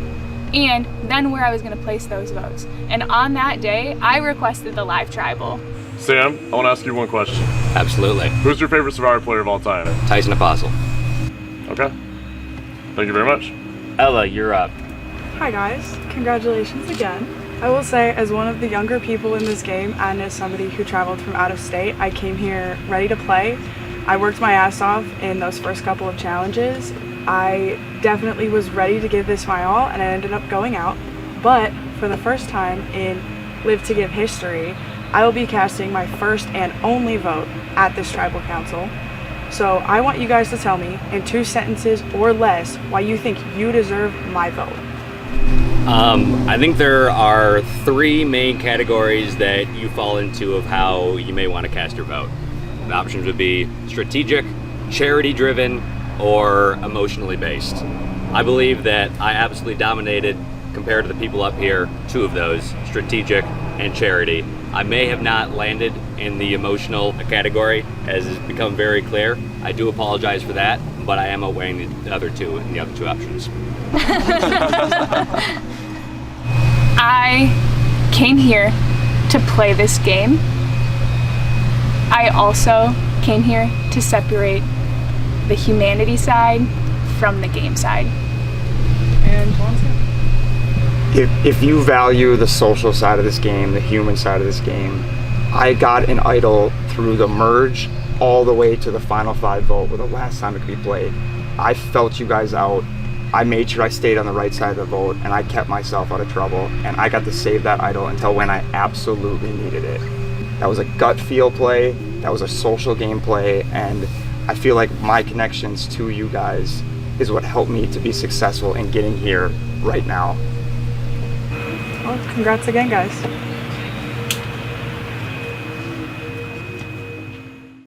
and then where I was going to place those votes. And on that day, I requested the live tribal. Sam, I want to ask you one question. Absolutely. Who's your favorite Survivor player of all time? Tyson Apostle. Okay. Thank you very much. Ella, you're up. Hi guys, congratulations again. I will say, as one of the younger people in this game and as somebody who traveled from out of state, I came here ready to play. I worked my ass off in those first couple of challenges. I definitely was ready to give this my all, and I ended up going out. But for the first time in Live to Give history, I will be casting my first and only vote at this tribal council. So I want you guys to tell me in 2 sentences or less why you think you deserve my vote. I think there are 3 main categories that you fall into of how you may want to cast your vote. The options would be strategic, charity driven, or emotionally based. I believe that I absolutely dominated compared to the people up here, 2 of those, strategic and charity. I may have not landed in the emotional category, as has become very clear. I do apologize for that, but I am outweighing the other 2 in the other 2 options. I came here to play this game. I also came here to separate the humanity side from the game side. And if you value the social side of this game, the human side of this game, I got an idol through the merge all the way to the final 5 vote where the last time it could be played. I felt you guys out. I made sure I stayed on the right side of the vote, and I kept myself out of trouble, and I got to save that idol until when I absolutely needed it. That was a gut feel play, that was a social game play, and I feel like my connections to you guys is what helped me to be successful in getting here right now. Well, congrats again, guys.